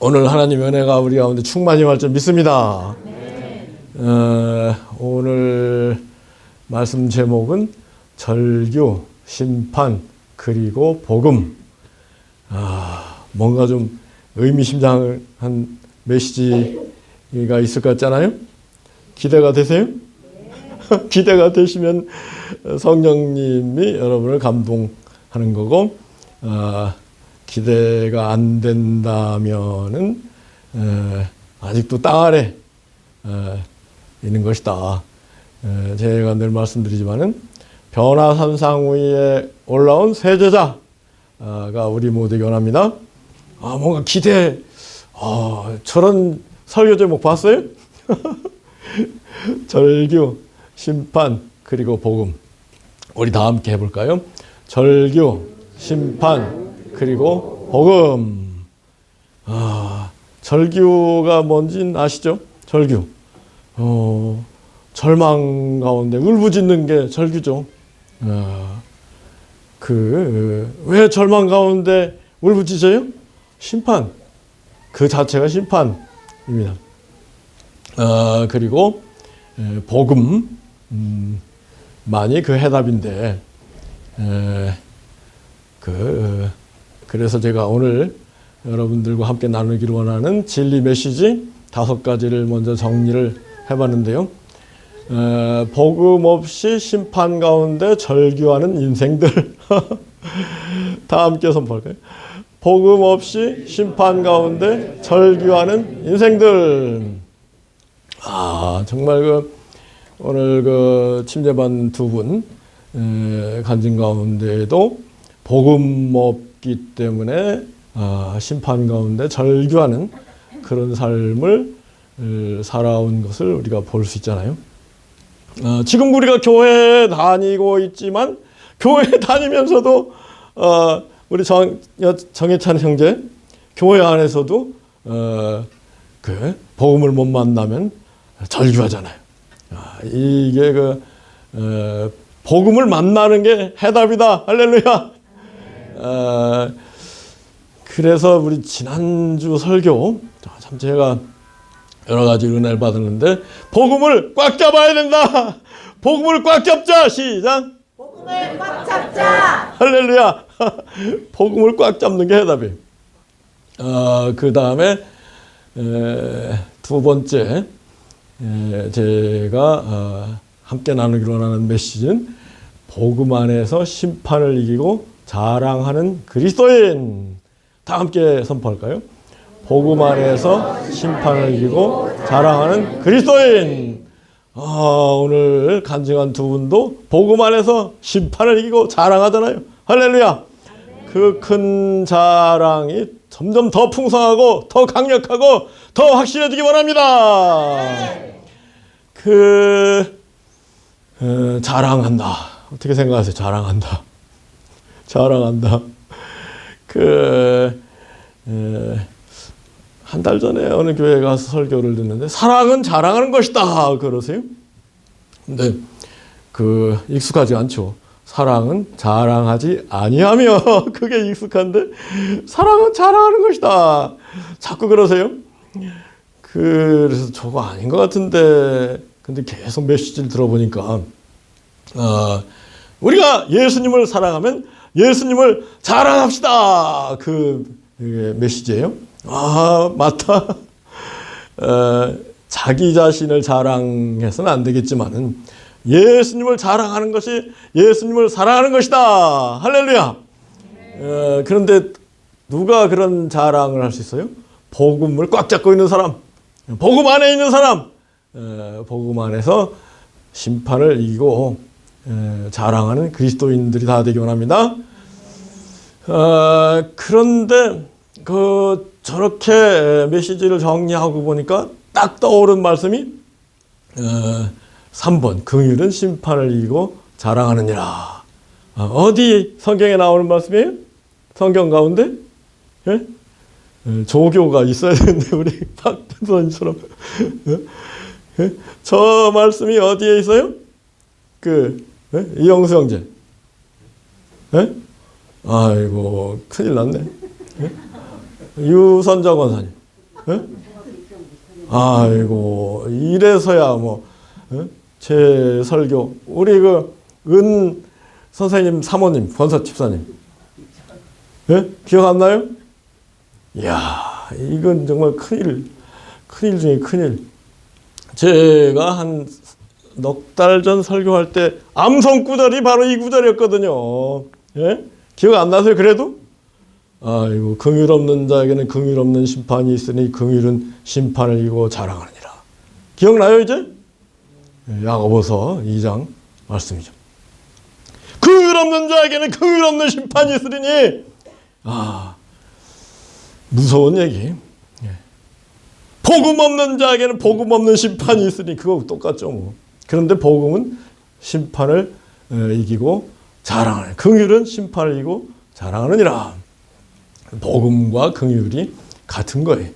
오늘 하나님의 은혜가 우리 가운데 충만히 임할 줄 믿습니다. 오늘 말씀 제목은 절규, 심판, 그리고 복음. 뭔가 좀 의미심장한 메시지가 있을 것 같잖아요. 기대가 되세요? 기대가 되시면 성령님이 여러분을 감동하는 거고, 기대가 안 된다면은 아직도 땅 아래 있는 것이다. 제가 늘 말씀드리지만은 변화산상 위에 올라온 새 제자가 우리 모두에게 원합니다. 뭔가 기대. 저런 설교 제목 봤어요? 절규, 심판, 그리고 복음. 우리 다 함께 해볼까요? 절규, 심판, 그리고 복음. 절규가 뭔지 아시죠? 절규. 절망 가운데 울부짖는 게 절규죠. 왜 절망 가운데 울부짖어요? 심판. 그 자체가 심판입니다. 그리고 복음. 만이 그 해답인데, 그래서 제가 오늘 여러분들과 함께 나누기를 원하는 진리 메시지 5가지를 먼저 정리를 해봤는데요. 복음 없이 심판 가운데 절규하는 인생들. 다 함께 선포할까요? 복음 없이 심판 가운데 절규하는 인생들. 정말 오늘 침례반 2분 간증 가운데에도 복음 없기 때문에 심판 가운데 절규하는 그런 삶을 살아온 것을 우리가 볼 수 있잖아요. 지금 우리가 교회에 다니고 있지만 교회에 다니면서도 우리 정혜찬 형제 교회 안에서도 복음을 못 만나면 절규하잖아요. 이게 복음을 만나는 게 해답이다. 할렐루야. 그래서 우리 지난주 설교, 참 제가 여러 가지 은혜를 받았는데, 복음을 꽉 잡아야 된다. 복음을 꽉 잡자. 시작. 복음을 꽉 잡자. 할렐루야. 복음을 꽉 잡는 게 해답이에요. 그 다음에 2번째, 제가 함께 나누기로 하는 메시지는 복음 안에서 심판을 이기고 자랑하는 그리스도인. 다 함께 선포할까요? 복음 안에서 심판을 이기고 자랑하는 그리스도인. 오늘 간증한 2분도 복음 안에서 심판을 이기고 자랑하잖아요. 할렐루야. 그 큰 자랑이 점점 더 풍성하고 더 강력하고 더 확실해지기 바랍니다. 자랑한다. 어떻게 생각하세요? 자랑한다. 자랑한다. 한 달 전에 어느 교회에 가서 설교를 듣는데, 사랑은 자랑하는 것이다. 그러세요? 근데 익숙하지 않죠. 사랑은 자랑하지 아니하며. 그게 익숙한데, 사랑은 자랑하는 것이다. 자꾸 그러세요? 그래서 저거 아닌 것 같은데, 근데 계속 메시지를 들어보니까, 우리가 예수님을 사랑하면 예수님을 자랑합시다. 그게 메시지예요. 맞다. 자기 자신을 자랑해서는 안 되겠지만은 예수님을 자랑하는 것이 예수님을 사랑하는 것이다. 할렐루야. 그런데 누가 그런 자랑을 할 수 있어요? 복음을 꽉 잡고 있는 사람, 복음 안에 있는 사람, 복음 안에서 심판을 이기고 자랑하는 그리스도인들이 다 되기 원합니다. 그런데 저렇게 메시지를 정리하고 보니까 딱 떠오른 말씀이 3번, 긍휼은 심판을 이기고 자랑하느니라. 어디 성경에 나오는 말씀이에요? 성경 가운데? 예? 조교가 있어야 되는데, 우리 박선생님처럼. 예? 저 말씀이 어디에 있어요? 이영수 형제. 예? 아이고, 큰일 났네. 예? 유선정 권사님. 예? 아이고 이래서야 뭐 제 설교 우리 그 은 선생님 사모님 권사 집사님 예? 기억 안 나요? 이야 이건 정말 큰일 중에 큰일. 제가 한 넉 달 전 설교할 때 암송 구절이 바로 이 구절이었거든요. 예? 기억 안 나세요? 그래도? 아이고 긍휼 없는 자에게는 긍휼 없는 심판이 있으니 긍휼은 심판을 이기고 자랑하느니라. 기억나요 이제? 야고보서 2장 말씀이죠. 긍휼 없는 자에게는 긍휼 없는 심판이 있으리니 무서운 얘기. 복음 없는 자에게는 복음 없는 심판이 있으니 그거 똑같죠 뭐. 그런데 복음은 심판을 이기고 자랑하는, 긍휼은 심판을 이기고 자랑하느니라. 복음과 긍휼이 같은 거예요.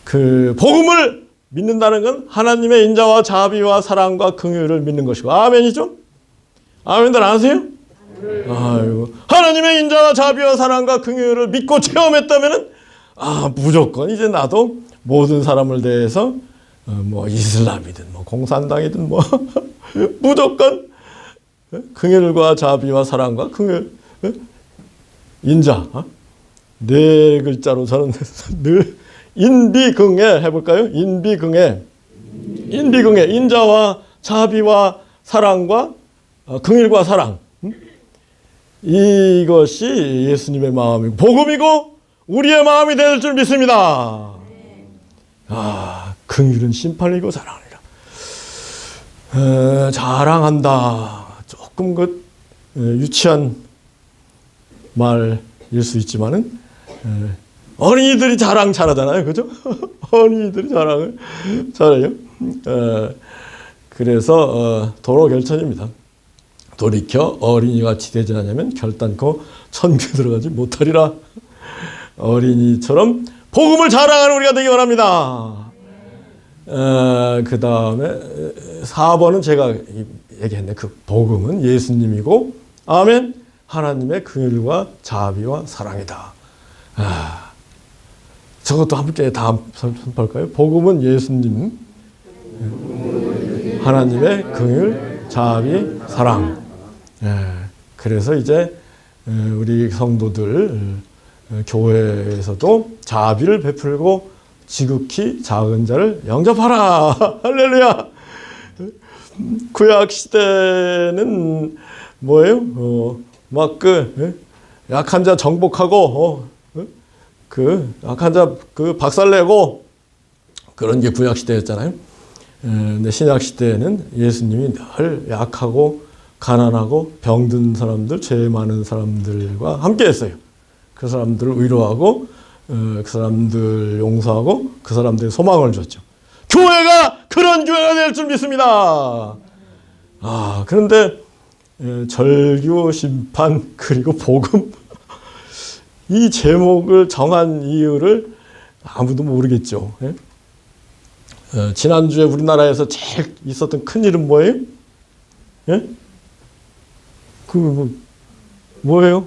그 복음을 믿는다는 건 하나님의 인자와 자비와 사랑과 긍휼을 믿는 것이고, 아멘이죠? 아멘들 안 하세요? 아이고, 하나님의 인자와 자비와 사랑과 긍휼을 믿고 체험했다면은 무조건 이제 나도 모든 사람을 대해서 뭐 이슬람이든 뭐 공산당이든 뭐 무조건 긍휼과 자비와 사랑과 긍휼, 인자, 네 글자로 저는 늘 인비긍해 해볼까요? 인비긍해, 인자와 자비와 사랑과 긍휼과 사랑, 이것이 예수님의 마음이고 복음이고 우리의 마음이 될 줄 믿습니다. 긍휼은 심판이고 자랑하니라. 자랑한다. 조금 유치한 말일 수 있지만은 어린이들이 자랑 잘하잖아요, 그죠? 어린이들이 자랑을 잘해요. 그래서 도로 결천입니다. 돌이켜 어린이같이 되지 않으면 결단코 천국에 들어가지 못하리라. 어린이처럼 복음을 자랑하는 우리가 되기 바랍니다. 그 다음에 4번은 제가 얘기했네. 그 복음은 예수님이고, 아멘, 하나님의 긍휼과 자비와 사랑이다. 저것도 함께 다 선포할까요? 복음은 예수님, 하나님의 긍휼, 자비, 사랑. 그래서 이제 우리 성도들 교회에서도 자비를 베풀고 지극히 작은 자를 영접하라. 할렐루야. 구약 시대는 뭐예요? 약한 자 정복하고 약한 자 박살내고 그런 게 구약 시대였잖아요. 근데 신약 시대에는 예수님이 늘 약하고 가난하고 병든 사람들, 죄 많은 사람들과 함께 했어요. 그 사람들을 위로하고 그 사람들 용서하고 그 사람들의 소망을 줬죠. 교회가 그런 교회가 될 줄 믿습니다. 그런데 절규, 심판, 그리고 복음, 이 제목을 정한 이유를 아무도 모르겠죠. 지난주에 우리나라에서 제일 있었던 큰 일은 뭐예요? 뭐예요?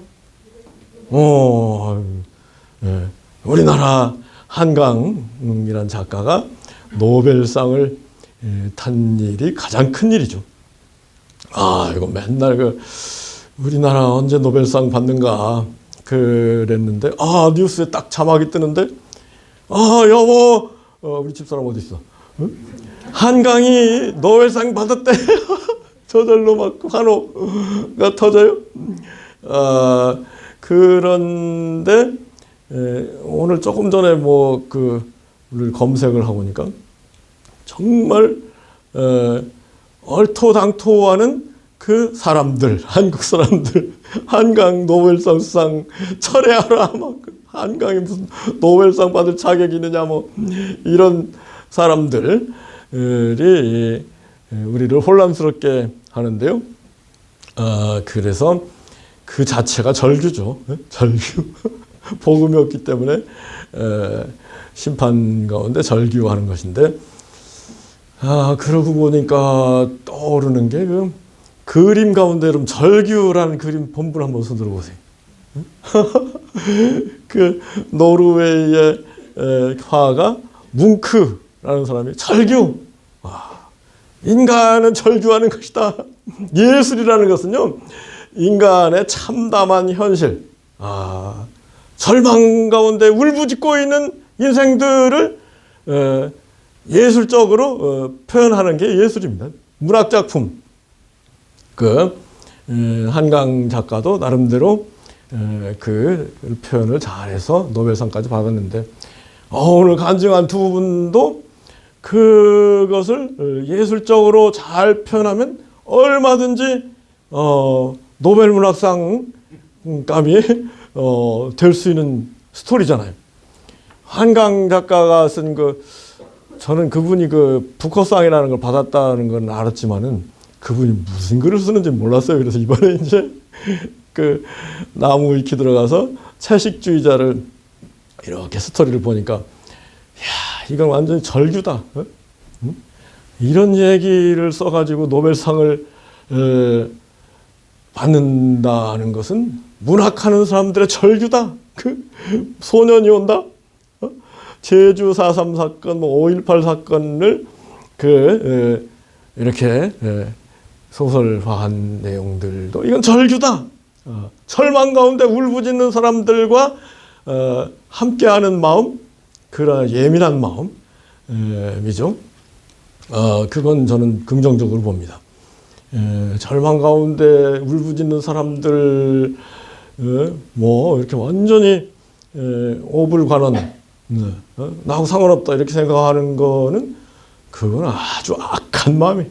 우리나라 한강이라는 작가가 노벨상을 탄 일이 가장 큰 일이죠. 이거 맨날 우리나라 언제 노벨상 받는가 그랬는데, 뉴스에 딱 자막이 뜨는데, 여보, 우리 집사람 어디 있어? 한강이 노벨상 받았대. 저절로 막 환호가 터져요. 그런데 오늘 조금 전에 우리 검색을 하고 보니까 정말 얼토당토하는 그 사람들, 한국 사람들, 한강 노벨상 수상 철회하라, 한강이 무슨 노벨상 받을 자격이 있느냐, 이런 사람들이 우리를 혼란스럽게 하는데요. 그래서 그 자체가 절규죠. 절규. 복음이 없기 때문에 심판 가운데 절규하는 것인데, 그러고 보니까 떠오르는 게 그림 가운데 여러분 절규라는 그림 본문 한번 손들어 보세요. 그 노르웨이의 화가 뭉크라는 사람이 절규. 인간은 절규하는 것이다. 예술이라는 것은요, 인간의 참담한 현실, 절망 가운데 울부짖고 있는 인생들을 예술적으로 표현하는 게 예술입니다. 문학작품. 한강 작가도 나름대로 그 표현을 잘해서 노벨상까지 받았는데, 오늘 간증한 두 분도 그것을 예술적으로 잘 표현하면 얼마든지 노벨 문학상 감이 될 수 있는 스토리잖아요. 한강 작가가 쓴 저는 그분이 부커상이라는 걸 받았다는 건 알았지만은 그분이 무슨 글을 쓰는지 몰랐어요. 그래서 이번에 이제 나무 위키 들어가서 채식주의자를 이렇게 스토리를 보니까, 이건 완전히 절규다. 이런 얘기를 써가지고 노벨상을 받는다는 것은 문학하는 사람들의 절규다. 소년이 온다. 제주 4.3 사건, 5.18 사건을 이렇게 소설화한 내용들도 이건 절규다. 절망 가운데 울부짖는 사람들과 함께하는 마음, 그런 예민한 마음이죠. 그건 저는 긍정적으로 봅니다. 절망 가운데 울부짖는 사람들, 이렇게 완전히 오불관원, 나하고 상관없다 이렇게 생각하는 거는 그건 아주 악한 마음이에요.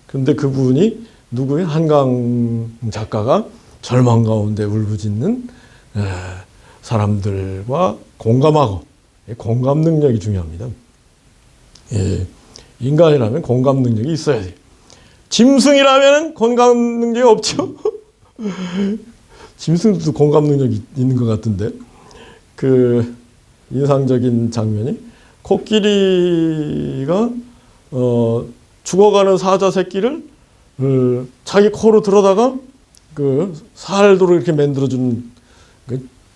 근데 그분이 누구의 한강 작가가 절망 가운데 울부짖는 사람들과 공감하고, 공감 능력이 중요합니다. 인간이라면 공감 능력이 있어야 돼요. 짐승이라면 공감 능력이 없죠. 짐승도 공감 능력이 있는 것 같은데, 인상적인 장면이 코끼리가 죽어가는 사자 새끼를 자기 코로 들어다가 살도록 이렇게 만들어주는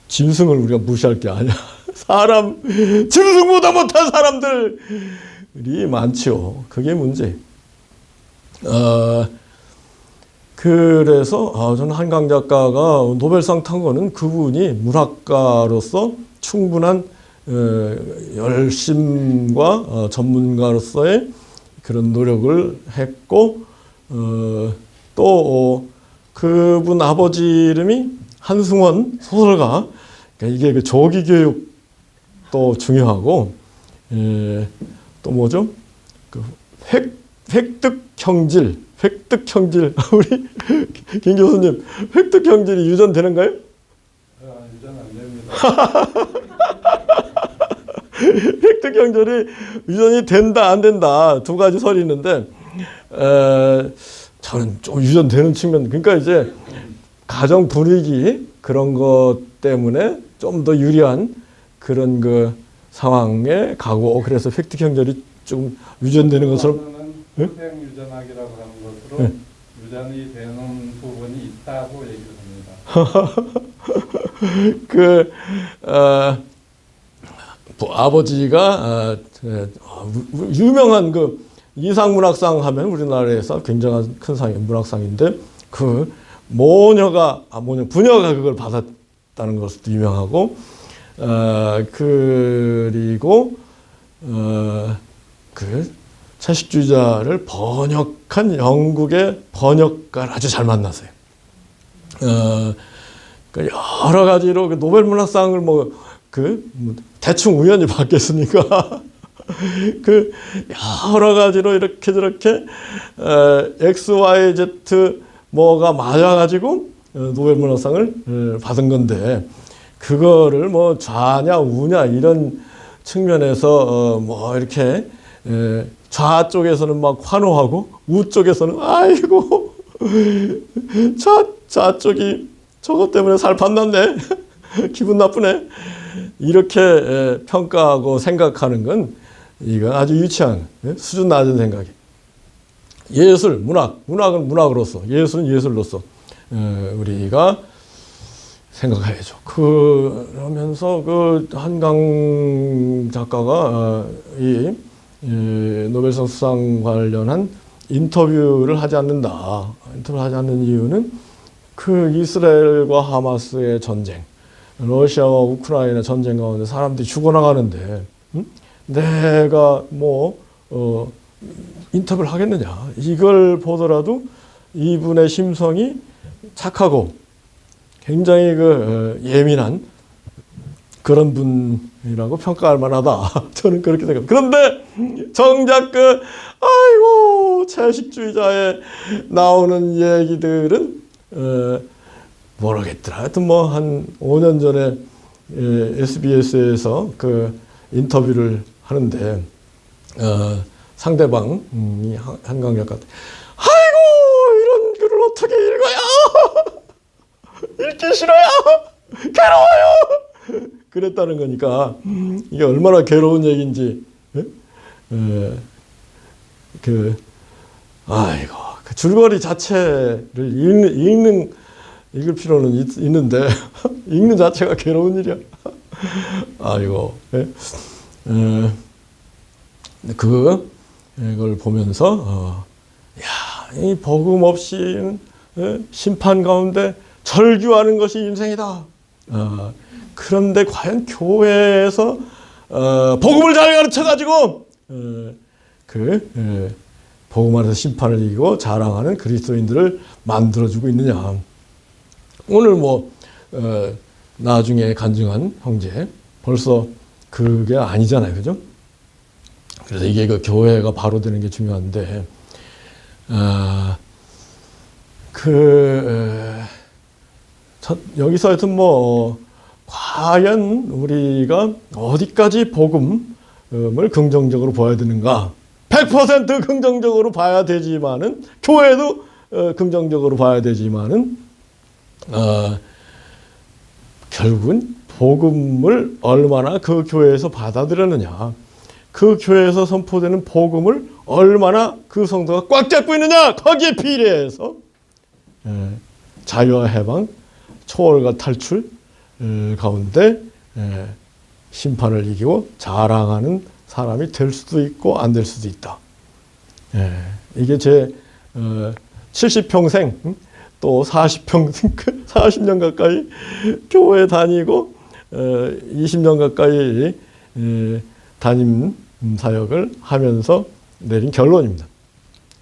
짐승을 우리가 무시할 게 아니야. 짐승보다 못한 사람들이 많죠. 그게 문제. 그래서 저는 한강 작가가 노벨상 탄 거는 그분이 문학가로서 충분한 열심과 전문가로서의 그런 노력을 했고, 또 그분 아버지 이름이 한승원 소설가. 그러니까 이게 조기 교육도 중요하고, 또 뭐죠? 획득형질. 우리 김 교수님, 획득형질이 유전되는가요? 유전 안 됩니다. 획득형질이 유전이 된다 안 된다 두 가지 설이 있는데, 저는 좀 유전되는 측면, 그러니까 이제 가정 분위기 그런 것 때문에 좀 더 유리한 그런 상황에 가고, 그래서 획득형질이 좀 유전되는 것처럼. 후생 유전학이라고 하는 것으로 유전이 되는 부분이 있다고 얘기를 합니다. 아버지가 유명한 이상문학상 하면 우리나라에서 굉장한 큰 상이 문학상인데, 부녀가 그걸 받았다는 것도 유명하고, 그리고 채식주의자를 번역한 영국의 번역가를 아주 잘 만났어요. 여러 가지로 노벨 문학상을 대충 우연히 받겠습니까? 여러 가지로 이렇게 저렇게 X, Y, Z 뭐가 맞아가지고 노벨 문학상을 받은 건데, 그거를 좌냐 우냐 이런 측면에서 이렇게 좌쪽에서는 막 환호하고, 우쪽에서는 아이고 좌쪽이 저것 때문에 살 팠났네 기분 나쁘네 이렇게 평가하고 생각하는 건 이건 아주 유치한, 수준 낮은 생각이에요. 문학은 문학으로서, 예술은 예술로서 우리가 생각해야죠. 그러면서 그 한강 작가가 이 노벨상 수상 관련한 인터뷰를 하지 않는다. 인터뷰를 하지 않는 이유는 그 이스라엘과 하마스의 전쟁, 러시아와 우크라이나 전쟁 가운데 사람들이 죽어나가는데 내가 인터뷰를 하겠느냐. 이걸 보더라도 이분의 심성이 착하고 굉장히 예민한 그런 분이라고 평가할 만하다. 저는 그렇게 생각합니다. 그런데 정작 아이고 채식주의자에 나오는 얘기들은 모르겠더라. 하여튼 한 5년 전에 SBS에서 그 인터뷰를 하는데 상대방이 한강 작가 아이고 이런 글을 어떻게 읽어요? 읽기 싫어요. 괴로워요. 그랬다는 거니까 이게 얼마나 괴로운 얘기인지 아이고 그 줄거리 자체를 읽을 필요는 있는데 읽는 자체가 괴로운 일이야. 아이고 그걸 보면서 이 복음 없이 심판 가운데 절규하는 것이 인생이다. 그런데 과연 교회에서 복음을 잘 가르쳐가지고 복음 안에서 심판을 이기고 자랑하는 그리스도인들을 만들어주고 있느냐. 오늘 나중에 간증한 형제 벌써 그게 아니잖아요, 그죠? 그래서 이게 교회가 바로 되는 게 중요한데 여기서 하여튼 과연 우리가 어디까지 복음을 긍정적으로 봐야 되는가? 100% 긍정적으로 봐야 되지만은 교회도 긍정적으로 봐야 되지만은 결국은 복음을 얼마나 그 교회에서 받아들였느냐, 그 교회에서 선포되는 복음을 얼마나 그 성도가 꽉 잡고 있느냐, 거기에 비례해서 자유와 해방, 초월과 탈출 가운데 심판을 이기고 자랑하는 사람이 될 수도 있고 안 될 수도 있다. 이게 제 70평생 또 40평생 40년 가까이 교회 다니고 20년 가까이 담임 사역을 하면서 내린 결론입니다.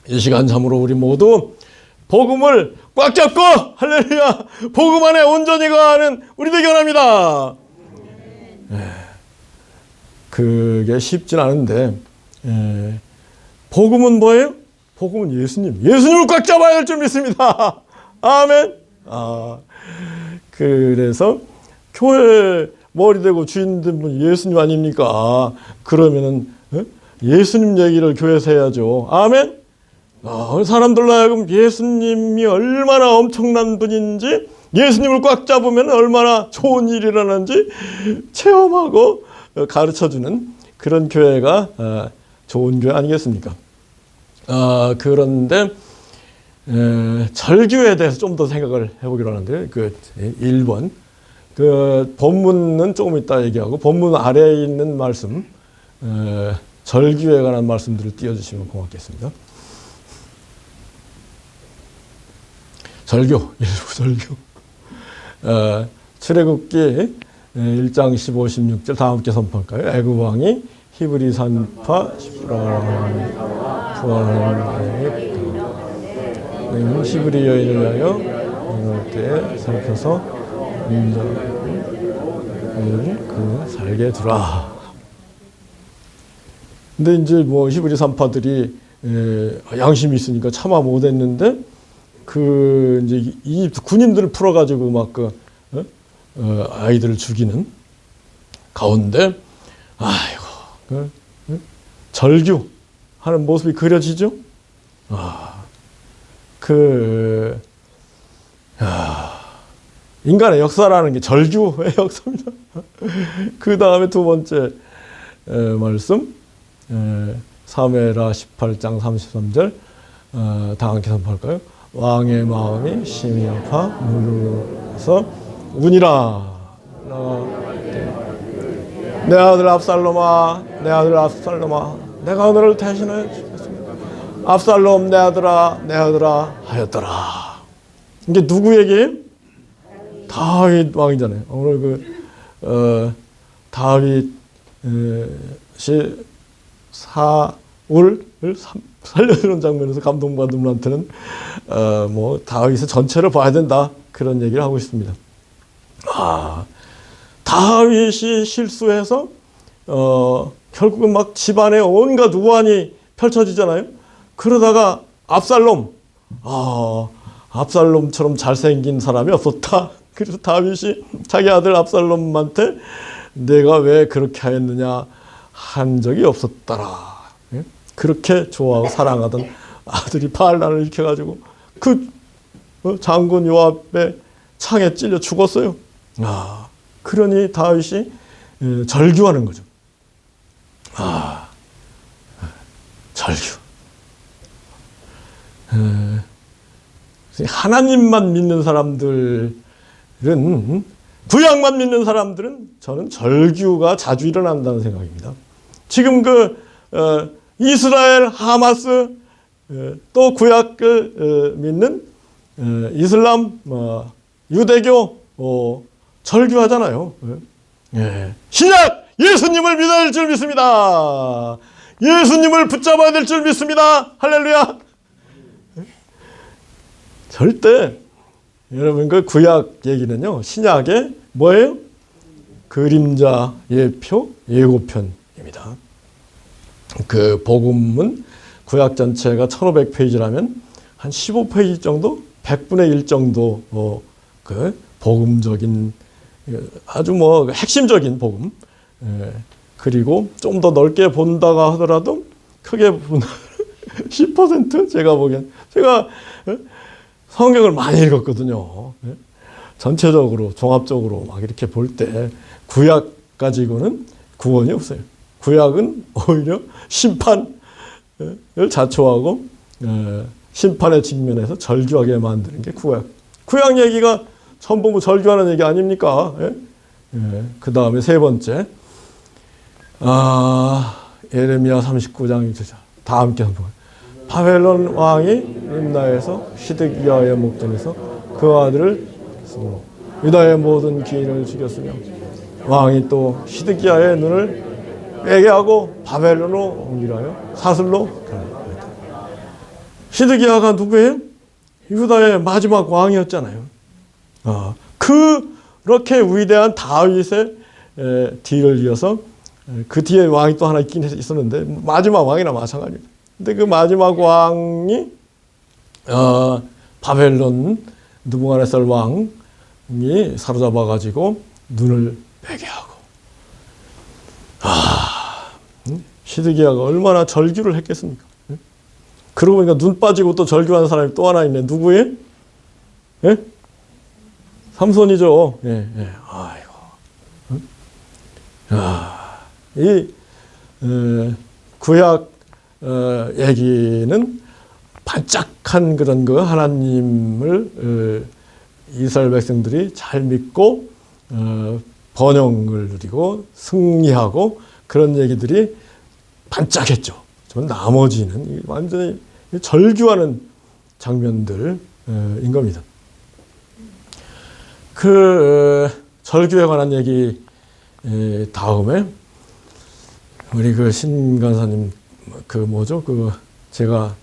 이 시간 참으로 우리 모두 복음을 꽉 잡고 할렐루야 복음 안에 온전히 거하는 우리 되기 원합니다. 그게 쉽진 않은데 복음은 뭐예요? 복음은 예수님을 꽉 잡아야 할 줄 믿습니다. 아멘. 그래서 교회 머리 대고 주인 된 분 예수님 아닙니까? 그러면은 예수님 얘기를 교회에서 해야죠. 아멘. 사람들로 하여금 예수님이 얼마나 엄청난 분인지, 예수님을 꽉 잡으면 얼마나 좋은 일이 일어나는지 체험하고 가르쳐주는 그런 교회가 좋은 교회 아니겠습니까? 그런데 절규에 대해서 좀 더 생각을 해보기로 하는데 1번 본문은 조금 이따 얘기하고 본문 아래에 있는 말씀 절규에 관한 말씀들을 띄워주시면 고맙겠습니다. 절규, 일부 절규. 출애굽기 1장 15, 16절 다 함께 선포할까요? 애굽 왕이 히브리 산파 히브리 여인을 위하여 이럴 때 살펴서 그 살게 두라. 근데 이제 히브리 산파들이 양심이 있으니까 참아 못했는데 이제 이집트 군인들을 풀어가지고 막 아이들을 죽이는 가운데 절규하는 모습이 그려지죠. 인간의 역사라는 게 절규의 역사입니다. 그 다음에 두 번째 말씀 사무엘하 18장 33절 다 함께 선포할까요? 왕의 마음이 심히 아파 물러서 우니라. 내 아들 압살롬아, 내 아들 압살롬아, 내가 너를 대신해 주겠습니다. 압살롬 내 아들아, 내 아들아 하였더라. 이게 누구 얘기예요? 다윗 왕이잖아요. 오늘 다윗이 사울을 살려주는 장면에서 감동받은 분한테는 뭐 다윗의 전체를 봐야 된다, 그런 얘기를 하고 있습니다. 다윗이 실수해서 결국은 막 집안에 온갖 우환이 펼쳐지잖아요. 그러다가 압살롬처럼 잘생긴 사람이 없었다. 그래서 다윗이 자기 아들 압살롬한테 내가 왜 그렇게 하였느냐 한 적이 없었더라. 그렇게 좋아하고 사랑하던 아들이 반란을 일으켜가지고 그 장군 요압의 창에 찔려 죽었어요. 그러니 다윗이 절규하는 거죠. 절규. 하나님만 믿는 사람들은, 구약만 믿는 사람들은 저는 절규가 자주 일어난다는 생각입니다. 지금 이스라엘, 하마스, 또 구약을 믿는 이슬람, 유대교 절규하잖아요. 신약 예수님을 믿어야 될 줄 믿습니다. 예수님을 붙잡아야 될 줄 믿습니다. 할렐루야. 절대 여러분 그 구약 얘기는요, 신약의 뭐예요? 그림자, 예표, 예고편입니다. 그 복음은 구약 전체가 1500페이지라면 한 15페이지 정도, 100분의 1 정도 그 복음적인 아주 뭐 핵심적인 복음, 그리고 좀 더 넓게 본다가 하더라도 크게 보면 10% 제가 보기엔, 제가 성경을 많이 읽었거든요. 전체적으로 종합적으로 막 이렇게 볼 때 구약 가지고는 구원이 없어요. 구약은 오히려 심판을 자초하고 심판의 직면에서 절규하게 만드는 게 구약. 구약 얘기가 전부 절규하는 얘기 아닙니까? 그 다음에 세 번째, 예레미야 39장 1절 다 함께 한번. 바벨론 왕이 림나에서 시드기야의 목전에서 그 아들을 죽였으므로 유다의 모든 귀인을 죽였으며 왕이 또 시드기야의 눈을 빼게 하고 바벨론으로 옮기라여 사슬로 가라. 시드기야가 누구예요? 유다의 마지막 왕이었잖아요. 그렇게 위대한 다윗의 뒤를 이어서 그 뒤에 왕이 또 하나 있긴 있었는데 마지막 왕이나 마찬가지입니다. 근데 그 마지막 왕이 바벨론 느부갓네살 왕이 사로잡아 가지고 눈을 빼게 하고, 시드기야가 얼마나 절규를 했겠습니까? 그러고 보니까 눈 빠지고 또 절규하는 사람이 또 하나 있네. 누구예요? 예? 삼손이죠. 예, 예. 아이고. 이 구약 얘기는 반짝한 그런 그 하나님을 이스라엘 백성들이 잘 믿고 번영을 누리고 승리하고 그런 얘기들이 반짝했죠. 나머지는 완전히 절규하는 장면들인 겁니다. 그 절규에 관한 얘기 다음에 우리 그 신 간사님 그 뭐죠? 그 제가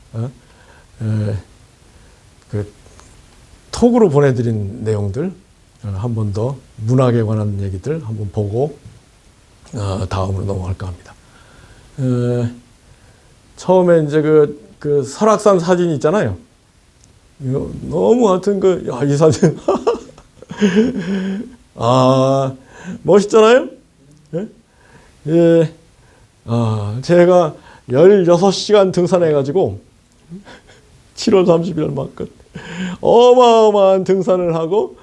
그 톡으로 보내드린 내용들 한 번 더 문학에 관한 얘기들 한번 보고 다음으로 넘어갈까 합니다. 처음에 이제 그 설악산 사진 있잖아요. 너무 하여튼 이 사진 멋있잖아요. 예? 예. 제가 16시간 등산해가지고 7월 30일 만큼 어마어마한 등산을 하고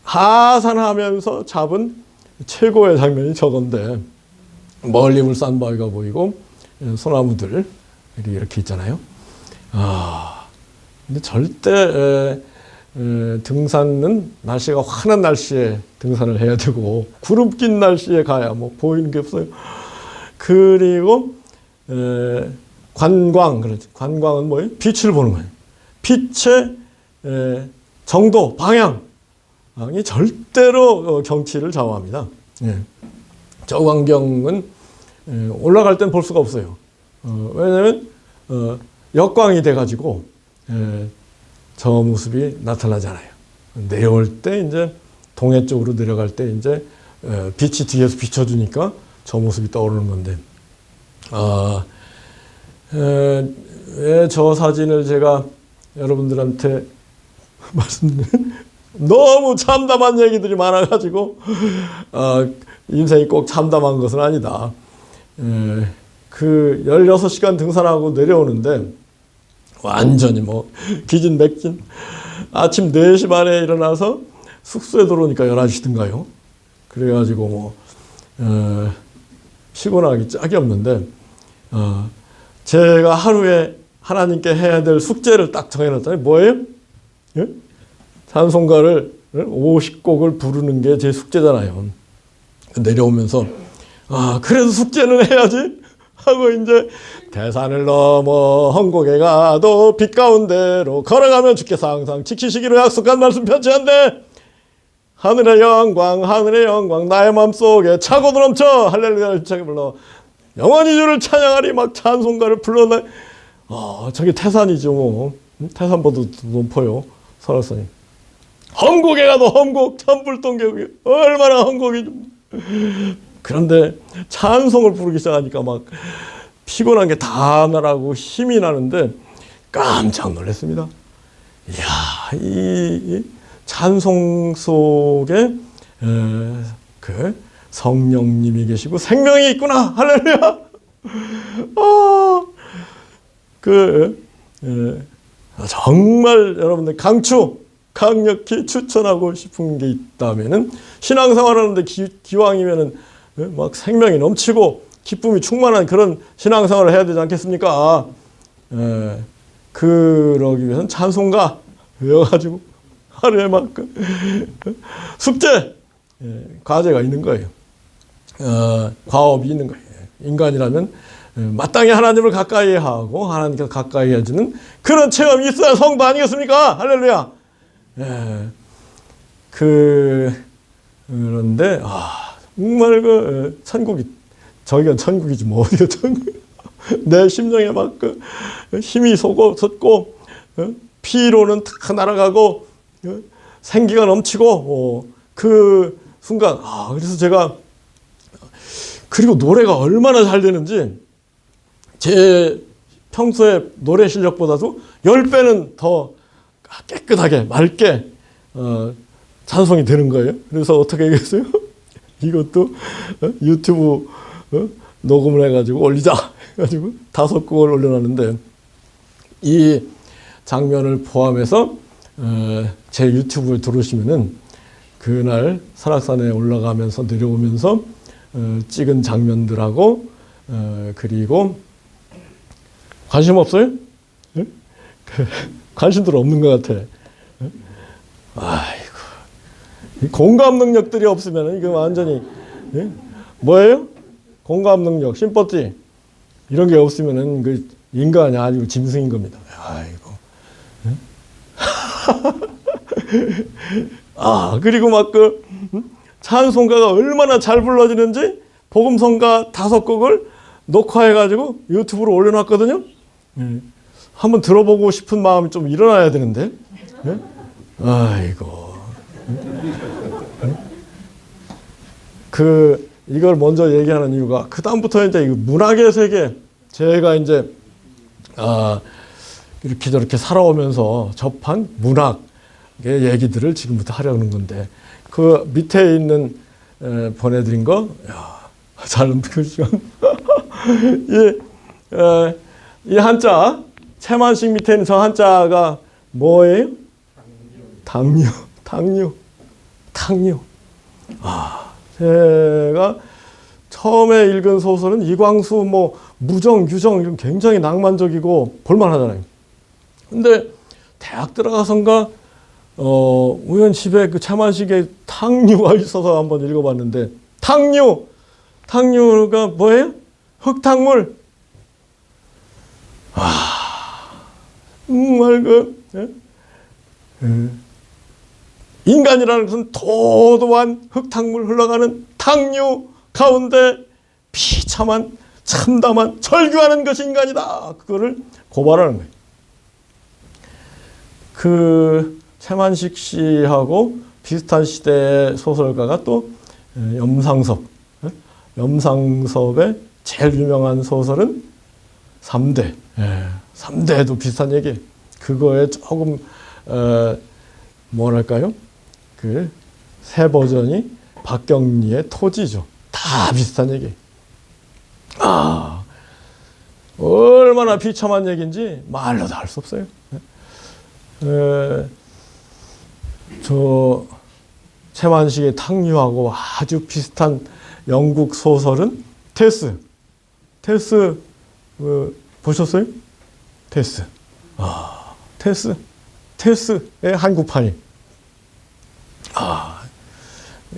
하산하면서 잡은 최고의 장면이 저건데, 멀리 울산바위가 보이고 소나무들 이렇게 있잖아요. 근데 절대 등산은 날씨가 환한 날씨에 등산을 해야 되고 구름 낀 날씨에 가야 뭐 보이는 게 없어요. 그리고 관광, 그렇지. 관광은 뭐예요? 빛을 보는 거예요. 빛의 정도, 방향이 절대로 경치를 좌우합니다. 예. 저 광경은 올라갈 땐 볼 수가 없어요. 왜냐하면 역광이 돼가지고 저 모습이 나타나잖아요. 내려올 때 이제 동해 쪽으로 내려갈 때 이제 빛이 뒤에서 비춰주니까 저 모습이 떠오르는 건데, 왜 저 사진을 제가 여러분들한테 말씀드리면 너무 참담한 얘기들이 많아가지고 인생이 꼭 참담한 것은 아니다. 그 16시간 등산하고 내려오는데 완전히 뭐 기진맥진, 아침 4시 반에 일어나서 숙소에 들어오니까 11시든가요. 그래가지고 뭐 피곤하기 짝이 없는데 제가 하루에 하나님께 해야 될 숙제를 딱 정해놨더니 뭐예요? 예? 찬송가를 50곡을 부르는 게 제 숙제잖아요. 내려오면서 그래도 숙제는 해야지 하고 이제 대산을 넘어 헝곡에 가도 빛 가운데로 걸어가면 주께서 항상 지키시기로 약속한 말씀 편지한데 하늘의 영광 나의 마음속에 차고도 넘쳐 할렐루야를 힘차게 불러 영원히 주를 찬양하리 막 찬송가를 불러내. 저게 태산이죠 뭐. 태산보다 높아요 설악산이. 헝곡에 가도 헝곡 천불동계곡이 얼마나 헝곡이. 그런데 찬송을 부르기 시작하니까 막 피곤한 게 다 나라고 힘이 나는데 깜짝 놀랐습니다. 이야, 이 찬송 속에 그 성령님이 계시고 생명이 있구나. 할렐루야. 정말 여러분들 강력히 추천하고 싶은 게 있다면은 신앙생활 하는데 기왕이면은 막 생명이 넘치고 기쁨이 충만한 그런 신앙생활을 해야 되지 않겠습니까? 그러기 위해서는 찬송가 외워가지고 하루에 막 숙제, 과제가 있는 거예요. 과업이 있는 거예요. 인간이라면 마땅히 하나님을 가까이 하고 하나님께서 가까이 해주는 그런 체험이 있어야 성도 아니겠습니까? 할렐루야. 그런데 정말 천국이 저기가 천국이지 뭐 어디가 천국. 내 심령에 막 힘이 솟고 피로는 탁 날아가고 생기가 넘치고 그 순간 그래서 제가 그리고 노래가 얼마나 잘 되는지 제 평소에 노래 실력보다도 10배는 더 깨끗하게 맑게 찬송이 되는 거예요. 그래서 어떻게 얘기했어요? 이것도 유튜브 녹음을 해가지고 올리자 해가지고 5곡을 올려놨는데 이 장면을 포함해서 제 유튜브를 들으시면은 그날 설악산에 올라가면서 내려오면서 찍은 장면들하고 그리고 관심 없어요? 관심들 없는 것 같아. 아이고, 공감 능력들이 없으면 이거 완전히 뭐예요? 공감 능력, 심퍼티 이런 게 없으면은 그 인간이 아니고 짐승인 겁니다. 아이고. 그리고 막 찬송가가 얼마나 잘 불러지는지 복음성가 5곡을 녹화해가지고 유튜브로 올려놨거든요. 한번 들어보고 싶은 마음이 좀 일어나야 되는데. 아이고. 이걸 먼저 얘기하는 이유가 그다음부터 이제 문학의 세계 제가 이제 이렇게 저렇게 살아오면서 접한 문학의 얘기들을 지금부터 하려는 건데 그 밑에 있는 보내드린 거 잘 읽으시면 이 한자 채만식 밑에 있는 저 한자가 뭐예요? 당뇨. 제가 처음에 읽은 소설은 이광수 무정, 유정 이런 굉장히 낭만적이고 볼만하잖아요. 근데 대학 들어가선가 우연 집에 그 채만식에 탕류가 있어서 한번 읽어봤는데, 탕류가 뭐예요? 흙탕물. 정말 인간이라는 것은 도도한 흙탕물 흘러가는 탕류 가운데 비참한 참담한 절규하는 것이 인간이다. 그거를 고발하는 거예요. 그 채만식 씨하고 비슷한 시대의 소설가가 또 염상섭의 제일 유명한 소설은 3대. 3대도 비슷한 얘기예요. 그거에 조금 뭐랄까요? 그 새 버전이 박경리의 토지죠. 다 비슷한 얘기예요. 얼마나 비참한 얘기인지 말로도 할 수 없어요. 저 채만식의 탕류하고 아주 비슷한 영국 소설은 테스 보셨어요? 테스의 한국판이.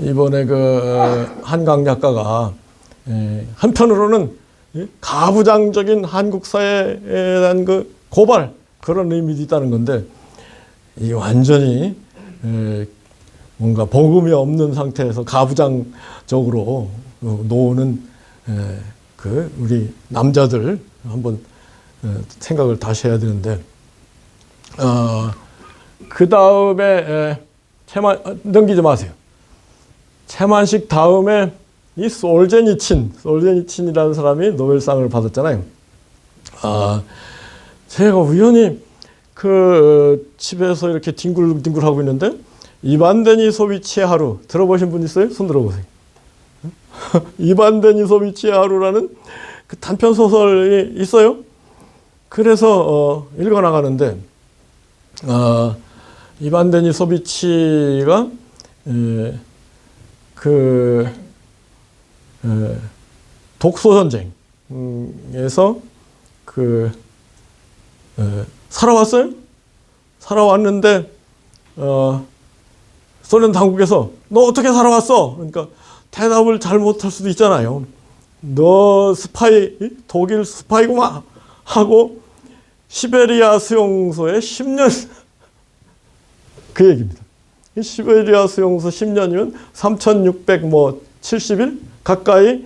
이번에 그 한강 작가가 한편으로는 가부장적인 한국 사회에 대한 그 고발, 그런 의미도 있다는 건데, 이 완전히 뭔가 복음이 없는 상태에서 가부장적으로 노는 그 우리 남자들 한번 생각을 다시 해야 되는데, 그 다음에 넘기지 마세요. 채만식 다음에 이 솔제니친이라는 사람이 노벨상을 받았잖아요. 제가 우연히 그 집에서 이렇게 뒹굴뒹굴 하고 있는데, 이반 데니소비치의 하루 들어보신 분 있어요? 손 들어보세요. 이반 데니소비치의 하루라는 그 단편 소설이 있어요. 그래서 읽어 나가는데, 이반 데니소비치가 그 독소 전쟁에서 그 살아왔어요. 살아왔는데 소련 당국에서 너 어떻게 살아왔어? 그러니까 대답을 잘 못할 수도 있잖아요. 너 스파이, 독일 스파이구만 하고 시베리아 수용소에 10년 그 얘기입니다. 시베리아 수용소 10년이면 3,670일 가까이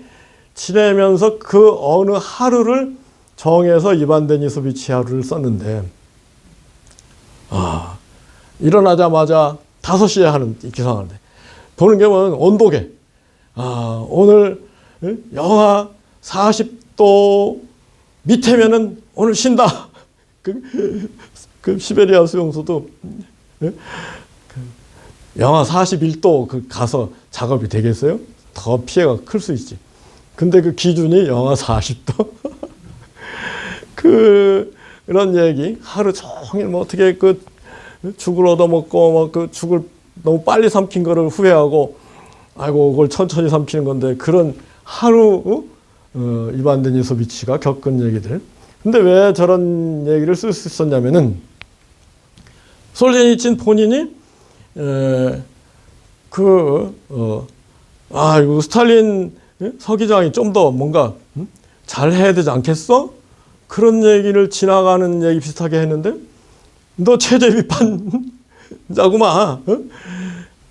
지내면서 그 어느 하루를 정해서 이반 데니소비치 하루를 썼는데, 일어나자마자 5시에 하는 기상하는데, 보는 게 뭐는 온도계. 오늘 영하 40도 밑에면은 오늘 쉰다. 그 시베리아 수용소도 영하 41도 가서 작업이 되겠어요? 더 피해가 클 수 있지. 근데 그 기준이 영하 40도. 그런 얘기. 하루 종일 뭐 어떻게 그 죽을 얻어먹고 뭐 그 죽을 너무 빨리 삼킨 거를 후회하고, 아이고 그걸 천천히 삼키는 건데, 그런 하루 이반 데니소비치가 겪은 얘기들. 근데 왜 저런 얘기를 쓸 수 있었냐면은, 솔제니친 본인이 이거 스탈린 서기장이 좀 더 뭔가 잘 해야 되지 않겠어? 그런 얘기를 지나가는 얘기 비슷하게 했는데, 너 체제 비판자구만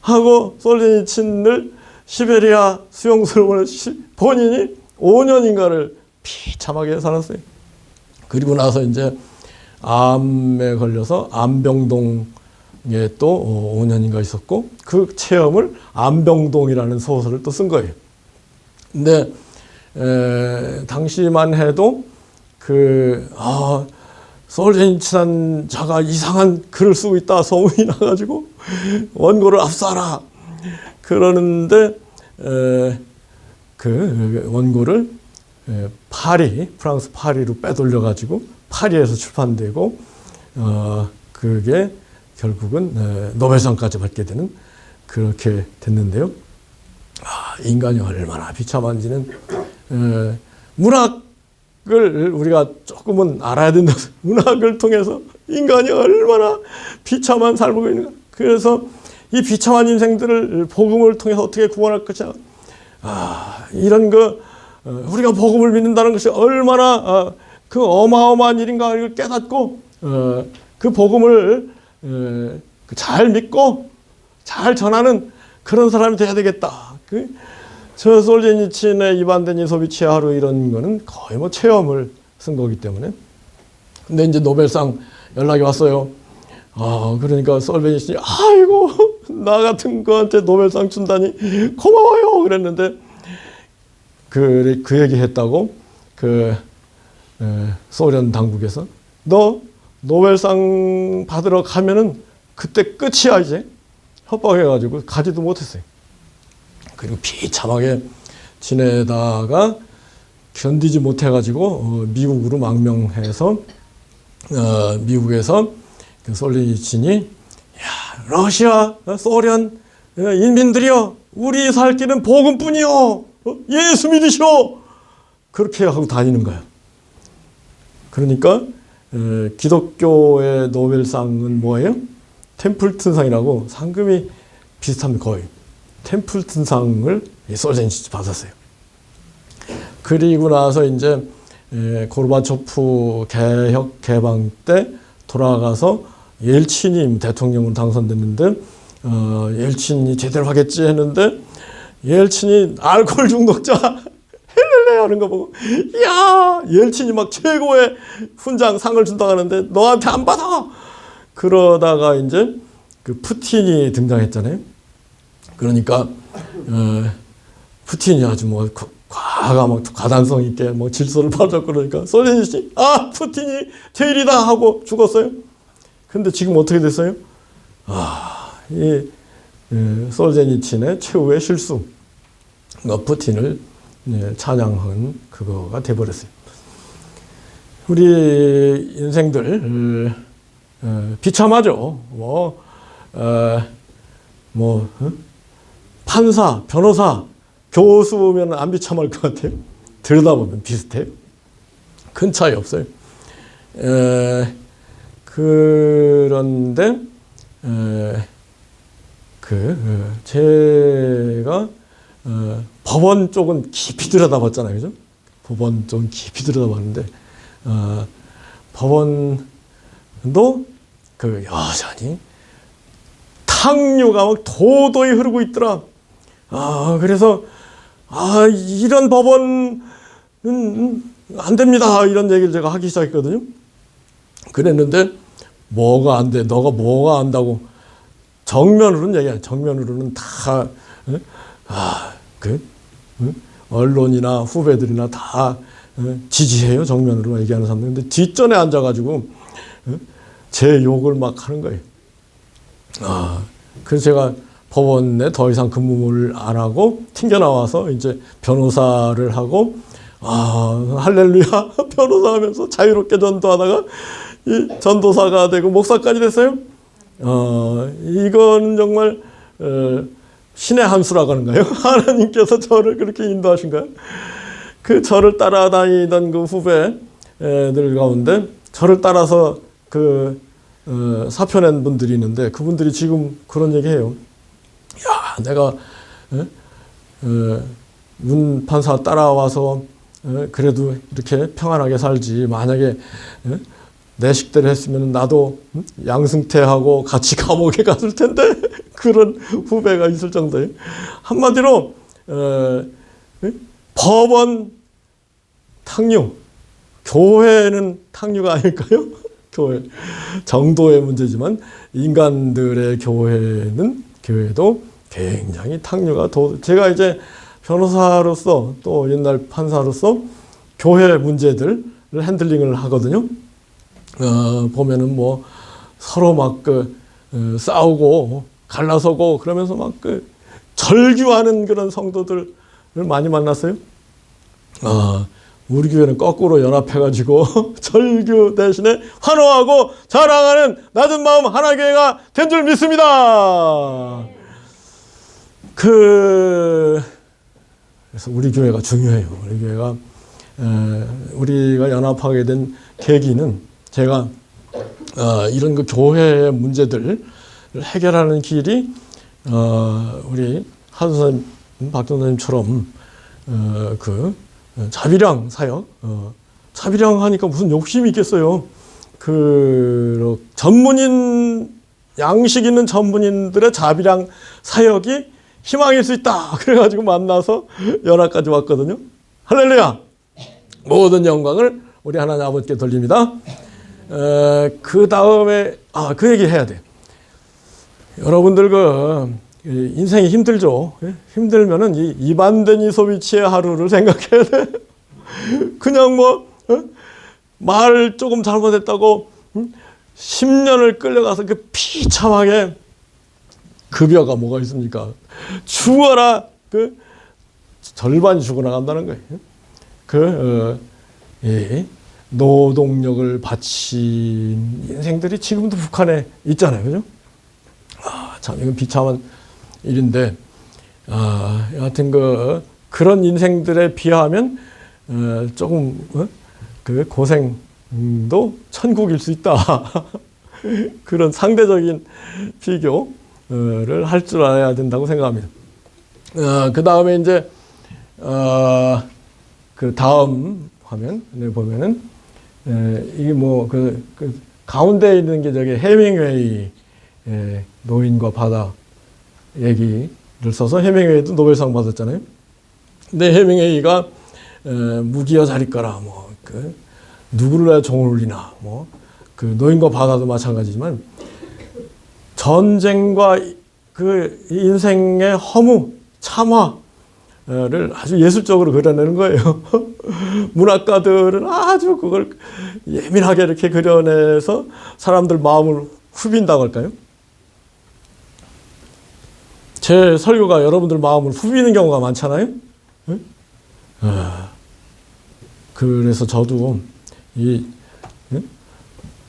하고 솔제니친을 시베리아 수용소로 보내서 본인이 5년인가를 비참하게 살았어요. 그리고 나서 이제 암에 걸려서 암병동에 또 5년인가 있었고, 그 체험을 암병동이라는 소설을 또 쓴 거예요. 근데 당시만 해도 솔제니친 자가 이상한 글을 쓰고 있다 소문이 나가지고 원고를 압수하라 그러는데, 그 원고를 프랑스 파리로 빼돌려가지고 파리에서 출판되고, 그게 결국은 노벨상까지 받게 되는, 그렇게 됐는데요. 인간이 얼마나 비참한지는 문학을 우리가 조금은 알아야 된다. 문학을 통해서 인간이 얼마나 비참한 삶을 하고 있는가. 그래서 이 비참한 인생들을 복음을 통해서 어떻게 구원할 것이냐. 이런 우리가 복음을 믿는다는 것이 얼마나 그 어마어마한 일인가 이걸 깨닫고 그 복음을 잘 믿고 잘 전하는 그런 사람이 돼야 되겠다. 저 솔제니친의 이반 데니소비치의 하루 이런 거는 거의 뭐 체험을 쓴 거기 때문에. 근데 이제 노벨상 연락이 왔어요. 그러니까 솔제니친이 아이고 나 같은 거한테 노벨상 준다니 고마워요 그랬는데 그 얘기 했다고 소련 당국에서 너 노벨상 받으러 가면은 그때 끝이야 이제 협박해가지고 가지도 못했어요. 그리고 비참하게 지내다가 견디지 못해가지고 미국으로 망명해서 미국에서 그 솔제니친이 야 러시아 소련 인민들이여 우리 살 길은 복음뿐이요 예수 믿으시오 그렇게 하고 다니는 거야. 그러니까 기독교의 노벨상은 뭐예요? 템플튼상이라고 상금이 비슷합니다. 거의 템플튼상을 솔제니친이 받았어요. 그리고 나서 이제 고르바초프 개혁 개방 때 돌아가서 옐친이 대통령으로 당선됐는데 옐친이 제대로 하겠지 했는데 옐친이 알코올 중독자 헬렐레 하는 거 보고 야 옐친이 막 최고의 훈장 상을 준다고 하는데 너한테 안 받아. 그러다가 이제 그 푸틴이 등장했잖아요. 그러니까 푸틴이 아주 뭐 과단성 있게 뭐 질서를 파졌고 그러니까 솔제니친이 푸틴이 제일이다 하고 죽었어요. 근데 지금 어떻게 됐어요? 이 솔제니친의 최후의 실수, 푸틴을 찬양한 그거가 돼버렸어요. 우리 인생들 비참하죠. 판사, 변호사, 교수면 안 비참할 것 같아요. 들여다보면 비슷해요. 큰 차이 없어요. 그런데 제가 법원 쪽은 깊이 들여다봤잖아요, 그죠? 법원 쪽은 깊이 들여다봤는데 법원도 여전히 탕류가 막 도도히 흐르고 있더라. 그래서 이런 법원은 안 됩니다. 이런 얘기를 제가 하기 시작했거든요. 그랬는데 뭐가 안 돼? 너가 뭐가 안다고? 정면으로는 얘기해. 정면으로는 다 언론이나 후배들이나 다 지지해요. 정면으로 얘기하는 사람들. 근데 뒷전에 앉아가지고 제 욕을 막 하는 거예요. 그래서 제가 법원에 더 이상 근무를 안 하고 튕겨 나와서 이제 변호사를 하고 할렐루야 변호사 하면서 자유롭게 전도하다가 이 전도사가 되고 목사까지 됐어요. 이거는 정말 신의 한 수라고 하는 거예요. 하나님께서 저를 그렇게 인도하신 거예요. 그 저를 따라다니던 그 후배들 가운데 저를 따라서 사표낸 분들이 있는데 그분들이 지금 그런 얘기해요. 야, 내가 윤 판사 따라와서 그래도 이렇게 평안하게 살지. 만약에 내 식대로 했으면 나도 양승태하고 같이 감옥에 갔을 텐데 그런 후배가 있을 정도예요. 한마디로 법원 탕류, 교회는 탕류가 아닐까요? 교회 정도의 문제지만 인간들의 교회도 굉장히 탕류가 제가 이제 변호사로서 또 옛날 판사로서 교회 문제들을 핸들링을 하거든요. 보면은 뭐 서로 막 싸우고 갈라서고 그러면서 막 절규하는 그런 성도들을 많이 만났어요. 우리 교회는 거꾸로 연합해가지고 절규 대신에 환호하고 자랑하는 낮은 마음 하나교회가 된 줄 믿습니다. 그래서 우리 교회가 중요해요. 우리 교회가 우리가 연합하게 된 계기는 제가 이런 교회의 문제들 해결하는 길이 우리 하선생님, 박전사님처럼 그 자비량 사역, 자비량 하니까 무슨 욕심이 있겠어요. 그 전문인, 양식 있는 전문인들의 자비량 사역이 희망일 수 있다. 그래가지고 만나서 연합까지 왔거든요. 할렐루야. 모든 영광을 우리 하나님 아버지께 돌립니다. 그 다음에 그 얘기 해야 돼. 여러분들 그 인생이 힘들죠. 힘들면은 이 이반된 이소비치의 하루를 생각해야 돼. 그냥 뭐 말 조금 잘못했다고 10년을 끌려가서 그 비참하게 급여가 뭐가 있습니까? 죽어라. 그 절반이 죽어나간다는 거예요. 노동력을 바친 인생들이 지금도 북한에 있잖아요. 그죠? 참, 이건 비참한 일인데, 여하튼 그런 인생들에 비하면, 조금, 그 고생도 천국일 수 있다. 그런 상대적인 비교를 할 줄 알아야 된다고 생각합니다. 그 다음에 이제, 그 다음 화면에 보면은, 이게 뭐, 그 가운데 있는 게 저기 해밍웨이, 노인과 바다 얘기를 써서 해밍웨이도 노벨상 받았잖아요. 근데 해밍웨이가 무기여 자리까라 뭐 누구를 내 종을 울리나 뭐 그 노인과 바다도 마찬가지지만 전쟁과 그 인생의 허무 참화를 아주 예술적으로 그려내는 거예요. 문학가들은 아주 그걸 예민하게 이렇게 그려내서 사람들 마음을 후빈다고 할까요? 제 설교가 여러분들 마음을 후비는 경우가 많잖아요. 그래서 저도 이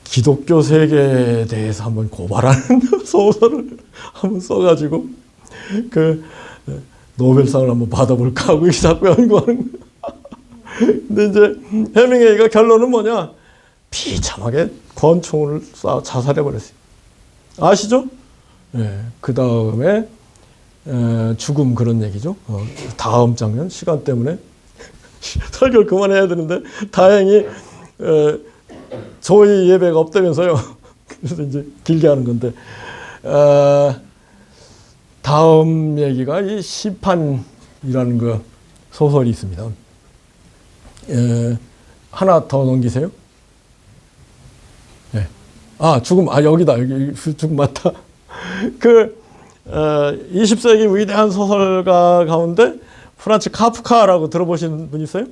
기독교 세계에 대해서 한번 고발하는 소설을 한번 써가지고 그 노벨상을 한번 받아볼까 하고 자꾸 연구하는 거예요. 근데 이제 해밍웨이가 결론은 뭐냐? 비참하게 권총을 쏴 자살해버렸어요. 아시죠? 그 다음에 죽음 그런 얘기죠. 다음 장면 시간 때문에 설교를 그만해야 되는데 다행히 저희 예배가 없다면서요. 그래서 이제 길게 하는 건데 다음 얘기가 이 심판이라는 그 소설이 있습니다. 하나 더 넘기세요. 네. 죽음 여기다 여기 죽음 맞다. 그 20세기 위대한 소설가 가운데 프란츠 카프카라고 들어보신 분 있어요?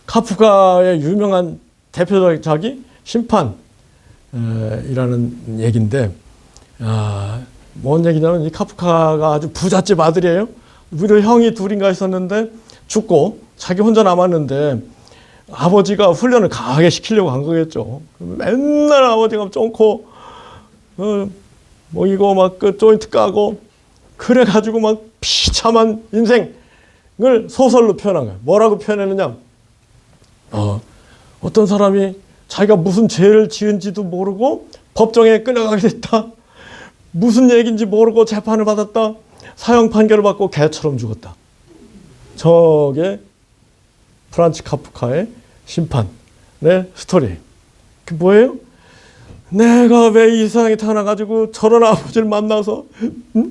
카프카의 유명한 대표작이 심판이라는 얘기인데 뭔 얘기냐면 이 카프카가 아주 부잣집 아들이에요. 무려 형이 둘인가 있었는데 죽고 자기 혼자 남았는데 아버지가 훈련을 강하게 시키려고 한 거겠죠. 맨날 아버지가 쫑코 뭐 이거 막 그 조인트 까고 그래가지고 막 비참한 인생을 소설로 표현한 거예요. 뭐라고 표현했느냐? 어떤 사람이 자기가 무슨 죄를 지은지도 모르고 법정에 끌려가게 됐다. 무슨 얘기인지 모르고 재판을 받았다. 사형 판결을 받고 개처럼 죽었다. 저게 프란츠 카프카의 심판의 스토리예요. 그게 뭐예요? 내가 왜 이 세상에 태어나가지고 저런 아버지를 만나서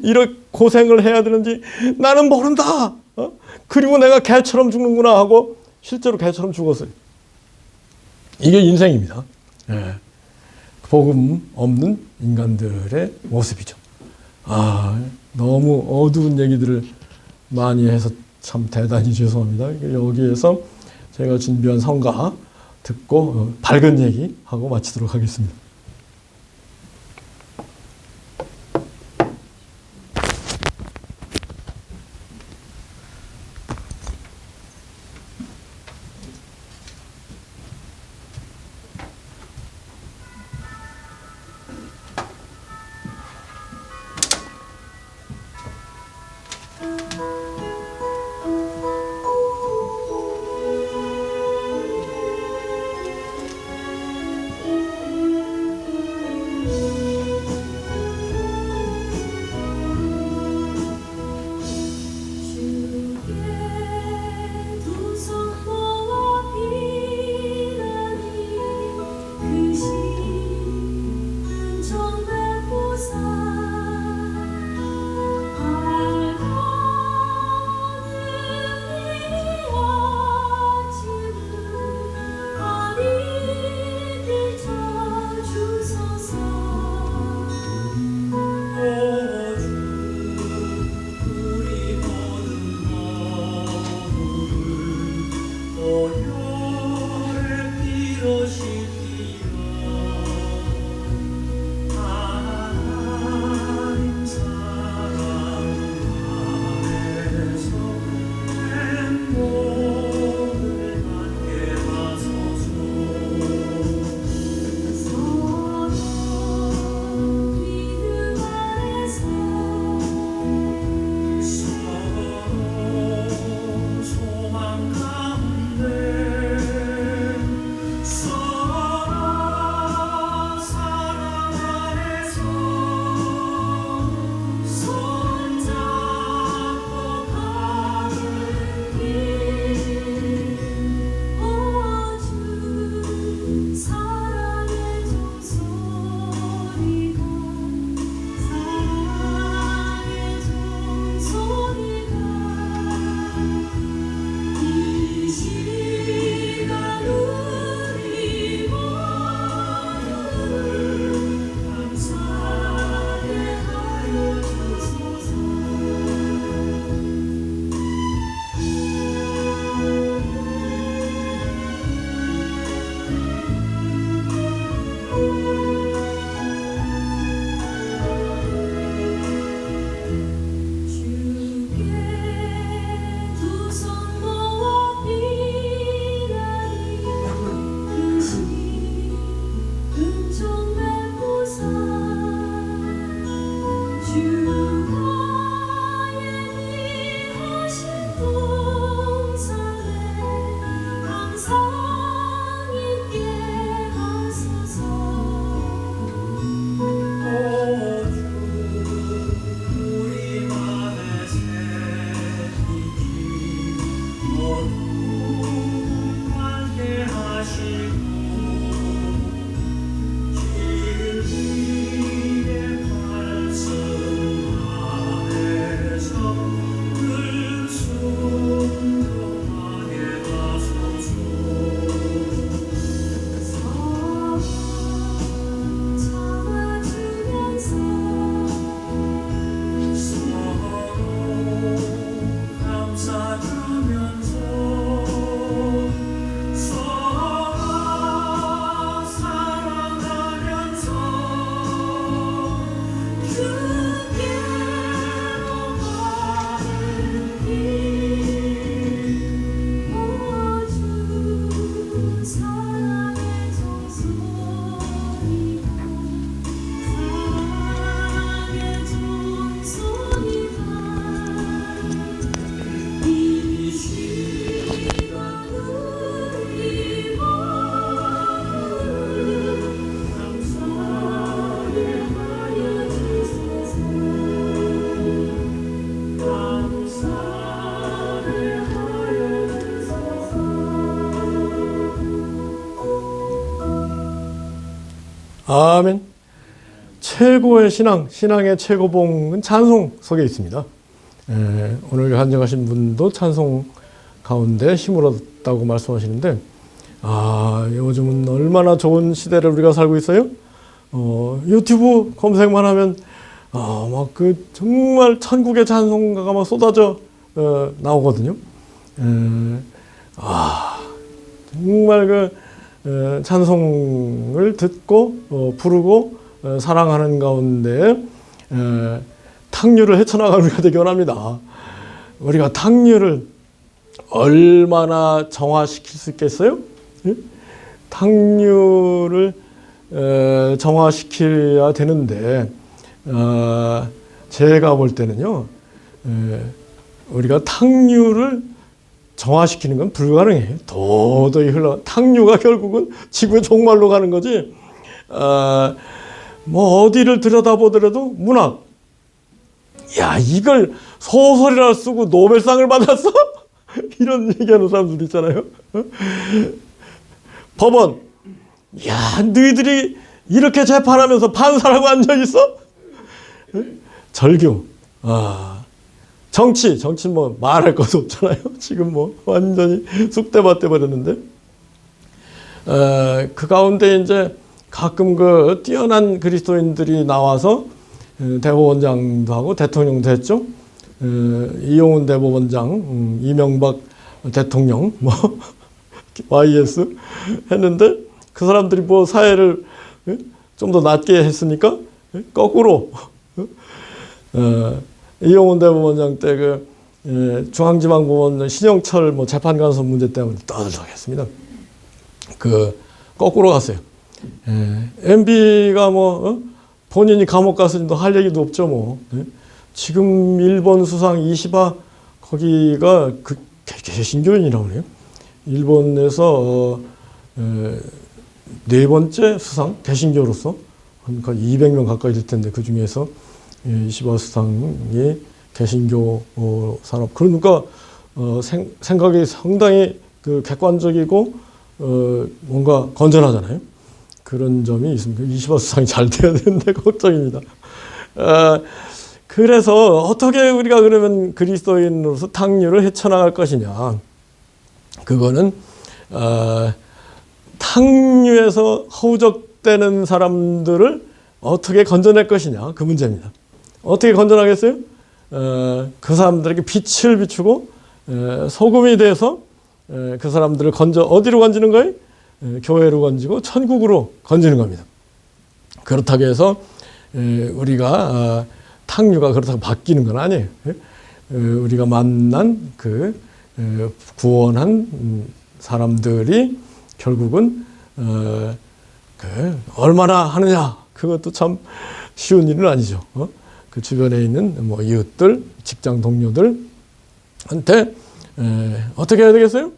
이렇게 고생을 해야 되는지 나는 모른다. 그리고 내가 개처럼 죽는구나 하고 실제로 개처럼 죽었어요. 이게 인생입니다. 복음 없는 인간들의 모습이죠. 너무 어두운 얘기들을 많이 해서 참 대단히 죄송합니다. 여기에서 제가 준비한 성가 듣고 밝은 얘기 하고 마치도록 하겠습니다. 아멘. 최고의 신앙의 최고봉은 찬송 속에 있습니다. 오늘 간증하신 분도 찬송 가운데 힘을 얻었다고 말씀하시는데, 요즘은 얼마나 좋은 시대를 우리가 살고 있어요. 유튜브 검색만 하면 막 그 정말 천국의 찬송가가 막 쏟아져 나오거든요. 정말 그 찬송을 듣고 부르고 사랑하는 가운데 탕류를 헤쳐나가는 우리가 되기 원합니다. 우리가 탕류를 얼마나 정화시킬 수 있겠어요? 탕류를 정화시켜야 되는데, 제가 볼 때는요, 우리가 탕류를 정화시키는 건 불가능해요. 도저히 탕류가 결국은 지구의 종말로 가는 거지. 뭐 어디를 들여다보더라도 문학, 야, 이걸 소설이라 쓰고 노벨상을 받았어? 이런 얘기하는 사람들 있잖아요. 법원, 야, 너희들이 이렇게 재판하면서 판사라고 앉아있어? 절규, 정치 뭐 말할 것도 없잖아요. 지금 뭐 완전히 쑥대밭돼 버렸는데, 그 가운데 이제 가끔 그 뛰어난 그리스도인들이 나와서 대법원장도 하고 대통령도 했죠. 이용훈 대법원장, 이명박 대통령, 뭐 YS 했는데, 그 사람들이 뭐 사회를 좀 더 낫게 했으니까 거꾸로 이용훈 대법원장 때 그 중앙지방법원 신영철 뭐 재판관서 문제 때문에 떠들썩했습니다. 그 거꾸로 갔어요. MB가 뭐 본인이 감옥 갔으니 할 얘기도 없죠 뭐. 지금 일본 수상 이시바 거기가 그 개신교인이라고 그래요. 일본에서 네 번째 수상 개신교로서 한 200명 가까이 될 텐데, 그 중에서 이시바 수상이 개신교 산업. 그러니까 생각이 상당히 그 객관적이고 뭔가 건전하잖아요. 그런 점이 있습니다. 이시바 수상이 잘 돼야 되는데 걱정입니다. 그래서 어떻게 우리가 그러면 그리스도인으로서 탕류를 헤쳐나갈 것이냐. 그거는 탕류에서 허우적대는 사람들을 어떻게 건져낼 것이냐, 그 문제입니다. 어떻게 건져나겠어요? 그 사람들에게 빛을 비추고 소금이 돼서 그 사람들을 어디로 건지는 거예요? 교회로 건지고 천국으로 건지는 겁니다. 그렇다고 해서 우리가 탕류가 그렇다고 바뀌는 건 아니에요. 우리가 만난 그 구원한 사람들이 결국은 얼마나 하느냐, 그것도 참 쉬운 일은 아니죠. 그 주변에 있는 뭐 이웃들, 직장 동료들한테 어떻게 해야 되겠어요?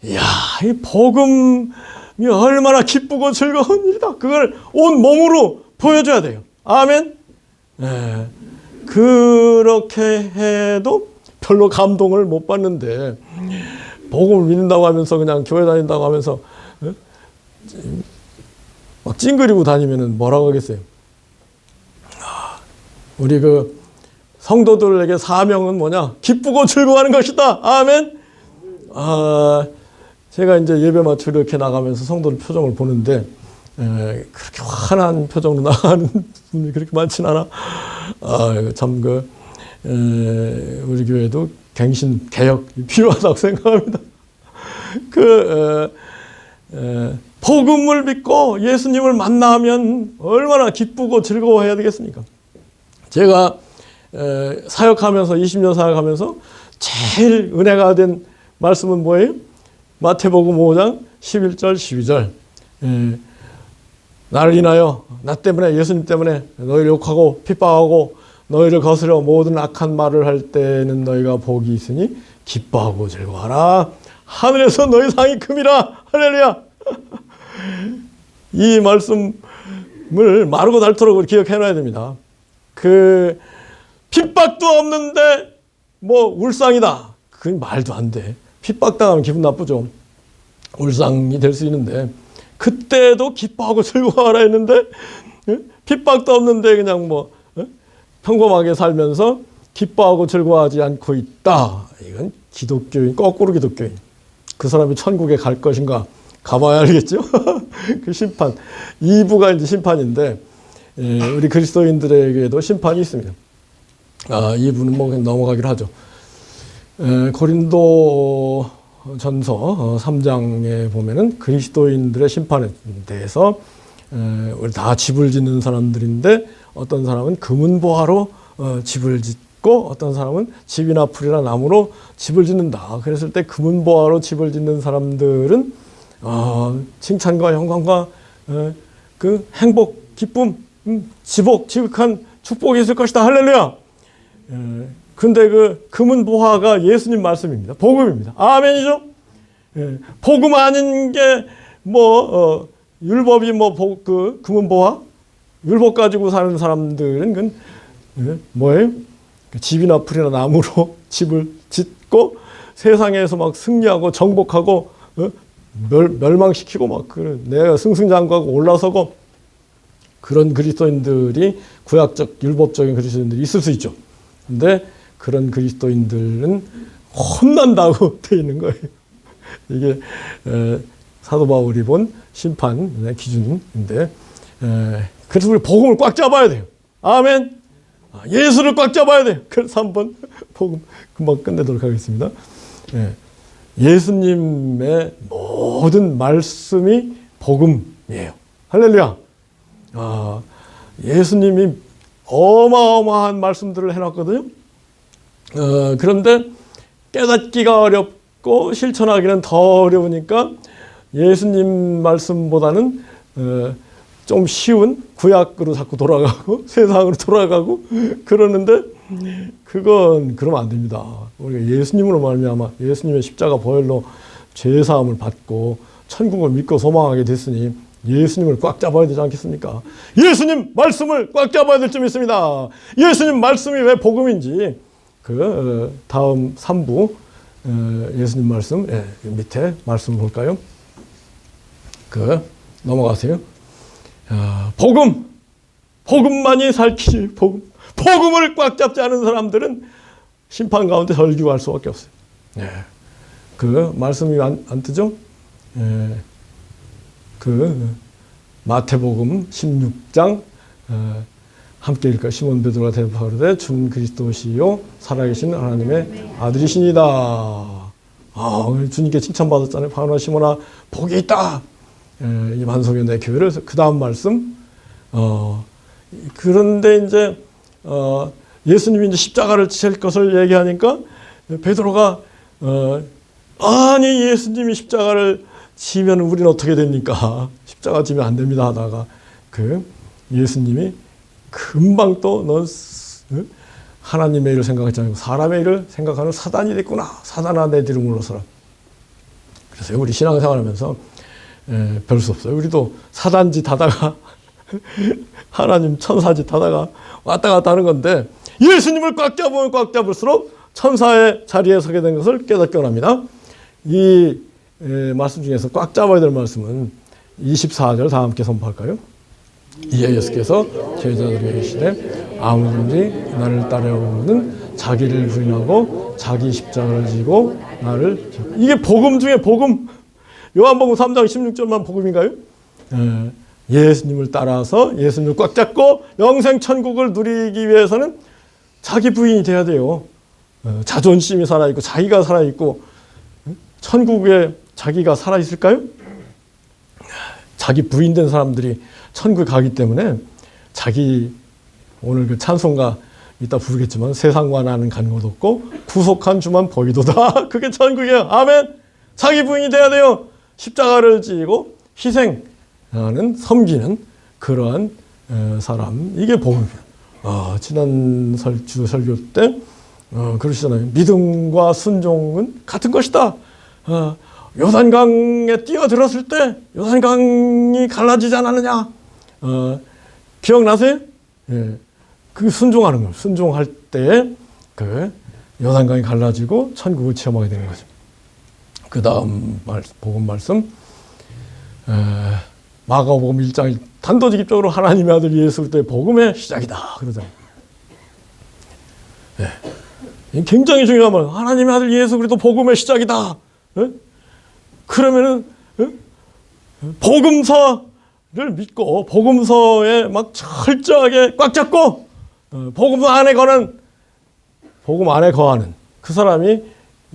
이야, 이 복음이 얼마나 기쁘고 즐거운 일이다. 그걸 온 몸으로 보여줘야 돼요. 아멘. 그렇게 해도 별로 감동을 못 받는데, 복음을 믿는다고 하면서 그냥 교회 다닌다고 하면서 막 찡그리고 다니면은 뭐라고 하겠어요? 우리 그 성도들에게 사명은 뭐냐? 기쁘고 즐거워하는 것이다. 아멘. 제가 이제 예배 맞추러 이렇게 나가면서 성도들 표정을 보는데, 그렇게 환한 표정으로 나가는 분이 그렇게 많진 않아. 참 우리 교회도 갱신 개혁이 필요하다고 생각합니다. 복음을 믿고 예수님을 만나면 얼마나 기쁘고 즐거워해야 되겠습니까? 제가 사역하면서 20년 사역하면서 제일 은혜가 된 말씀은 뭐예요? 마태복음 5장 11절 12절. 나를 인하여, 나 때문에, 예수님 때문에 너희를 욕하고 핍박하고 너희를 거스려 모든 악한 말을 할 때는 너희가 복이 있으니 기뻐하고 즐거워하라. 하늘에서 너희 상이 큼이라. 할렐루야. 이 말씀을 마르고 닳도록 기억해놔야 됩니다. 그 핍박도 없는데 뭐 울상이다. 그건 말도 안 돼. 핍박당하면 기분 나쁘죠. 울상이 될 수 있는데, 그때도 기뻐하고 즐거워하라 했는데 핍박도 없는데 그냥 뭐 평범하게 살면서 기뻐하고 즐거워하지 않고 있다. 이건 기독교인, 거꾸로 기독교인. 그 사람이 천국에 갈 것인가 가봐야 알겠죠. 그 심판 2부가 이제 심판인데 우리 그리스도인들에게도 심판이 있습니다. 2부는 뭐 그냥 넘어가기로 하죠. 고린도 전서 3장에 보면은 그리스도인들의 심판에 대해서 우리 다 집을 짓는 사람들인데 어떤 사람은 금은보화로 집을 짓고 어떤 사람은 집이나 풀이나 나무로 집을 짓는다. 그랬을 때 금은보화로 집을 짓는 사람들은 칭찬과 영광과 그 행복, 기쁨, 지극한 축복이 있을 것이다. 할렐루야. 근데 그 금은보화가 예수님 말씀입니다. 복음입니다. 아멘이죠? 복음 아닌 게 뭐 율법이 뭐 그 금은보화 율법 가지고 사는 사람들은 그건 뭐예요? 집이나 풀이나 나무로 집을 짓고 세상에서 막 승리하고 정복하고 멸망시키고 막 내가 승승장구하고 올라서고 그런 그리스도인들이 구약적 율법적인 그리스도인들이 있을 수 있죠. 근데 그런 그리스도인들은 혼난다고 되어 있는 거예요. 이게 사도 바울이 본 심판의 기준인데 그래서 우리 복음을 꽉 잡아야 돼요. 아멘. 예수를 꽉 잡아야 돼요. 그래서 한번 복음 금방 끝내도록 하겠습니다. 예수님의 모든 말씀이 복음이에요. 할렐루야. 예수님이 어마어마한 말씀들을 해놨거든요. 그런데 깨닫기가 어렵고 실천하기는 더 어려우니까 예수님 말씀보다는 좀 쉬운 구약으로 자꾸 돌아가고 세상으로 돌아가고 그러는데 그건 그러면 안 됩니다. 우리가 예수님으로 말미암아 예수님의 십자가 보혈로 죄사함을 받고 천국을 믿고 소망하게 됐으니 예수님을 꽉 잡아야 되지 않겠습니까? 예수님 말씀을 꽉 잡아야 될 점이 있습니다. 예수님 말씀이 왜 복음인지 그 다음 3부 예수님 말씀 밑에 말씀 볼까요? 넘어가세요. 복음만이 살피지 복음을 꽉 잡지 않은 사람들은 심판 가운데 설교할 수밖에 없어요. 그 말씀이 안 뜨죠? 그 마태복음 16장 함께 읽을까요? 시몬 베드로가 대답하되 준 그리스도시요 살아계신 하나님의 아들이시니다. 주님께 칭찬받았잖아요. 바오나 시몬아 복이 있다. 이 만성의 내 교회를 그 다음 말씀. 그런데 이제 예수님이 이제 십자가를 칠 것을 얘기하니까 베드로가 아니 예수님이 십자가를 지면 우리는 어떻게 됩니까? 십자가 지면 안 됩니다 하다가 그 예수님이 금방 또 넌 하나님의 일을 생각하지 않고 사람의 일을 생각하는 사단이 됐구나. 사단아 내 뒤로 물러서라. 그래서 우리 신앙생활하면서 별 수 없어요. 우리도 사단짓 하다가 하나님 천사짓 하다가 왔다 갔다 하는 건데 예수님을 꽉 잡으면 꽉 잡을수록 천사의 자리에 서게 된 것을 깨닫게 합니다. 이 말씀 중에서 꽉 잡아야 될 말씀은 24절 다 함께 선포할까요? 이에 예수께서 제자들에게 이르시되 아무든지 나를 따르려거든 자기를 부인하고 자기 십자가를 지고 나를 이게 복음 중에 복음. 요한복음 3장 16절만 복음인가요? 예수님을 따라서 예수님을 꽉 잡고 영생 천국을 누리기 위해서는 자기 부인이 돼야 돼요. 자존심이 살아있고 자기가 살아있고 천국에 자기가 살아있을까요? 자기 부인된 사람들이 천국에 가기 때문에 자기 오늘 그 찬송가 이따 부르겠지만 세상과 나는 간 곳 없고 구속한 주만 보이도다. 그게 천국이에요. 아멘. 자기 부인이 돼야 돼요. 십자가를 지고 희생하는 섬기는 그러한 사람. 이게 복음이에요. 지난 주 설교 때 그러시잖아요. 믿음과 순종은 같은 것이다. 요단강에 뛰어들었을 때 요단강이 갈라지지 않았느냐. 기억나세요? 그 순종하는 거예요. 순종할 때 그 요단강이 갈라지고 천국을 체험하게 되는 거죠. 그 다음 복음 말씀 마가복음 1장 단도직입적으로 하나님의 아들 예수 그리스도의 복음의 시작이다 그러잖아요. 네. 굉장히 중요한 말. 하나님의 아들 예수 그리스도 복음의 시작이다. 네? 그러면은 복음서를 믿고 복음서에 막 철저하게 꽉 잡고 복음 안에 거하는 그 사람이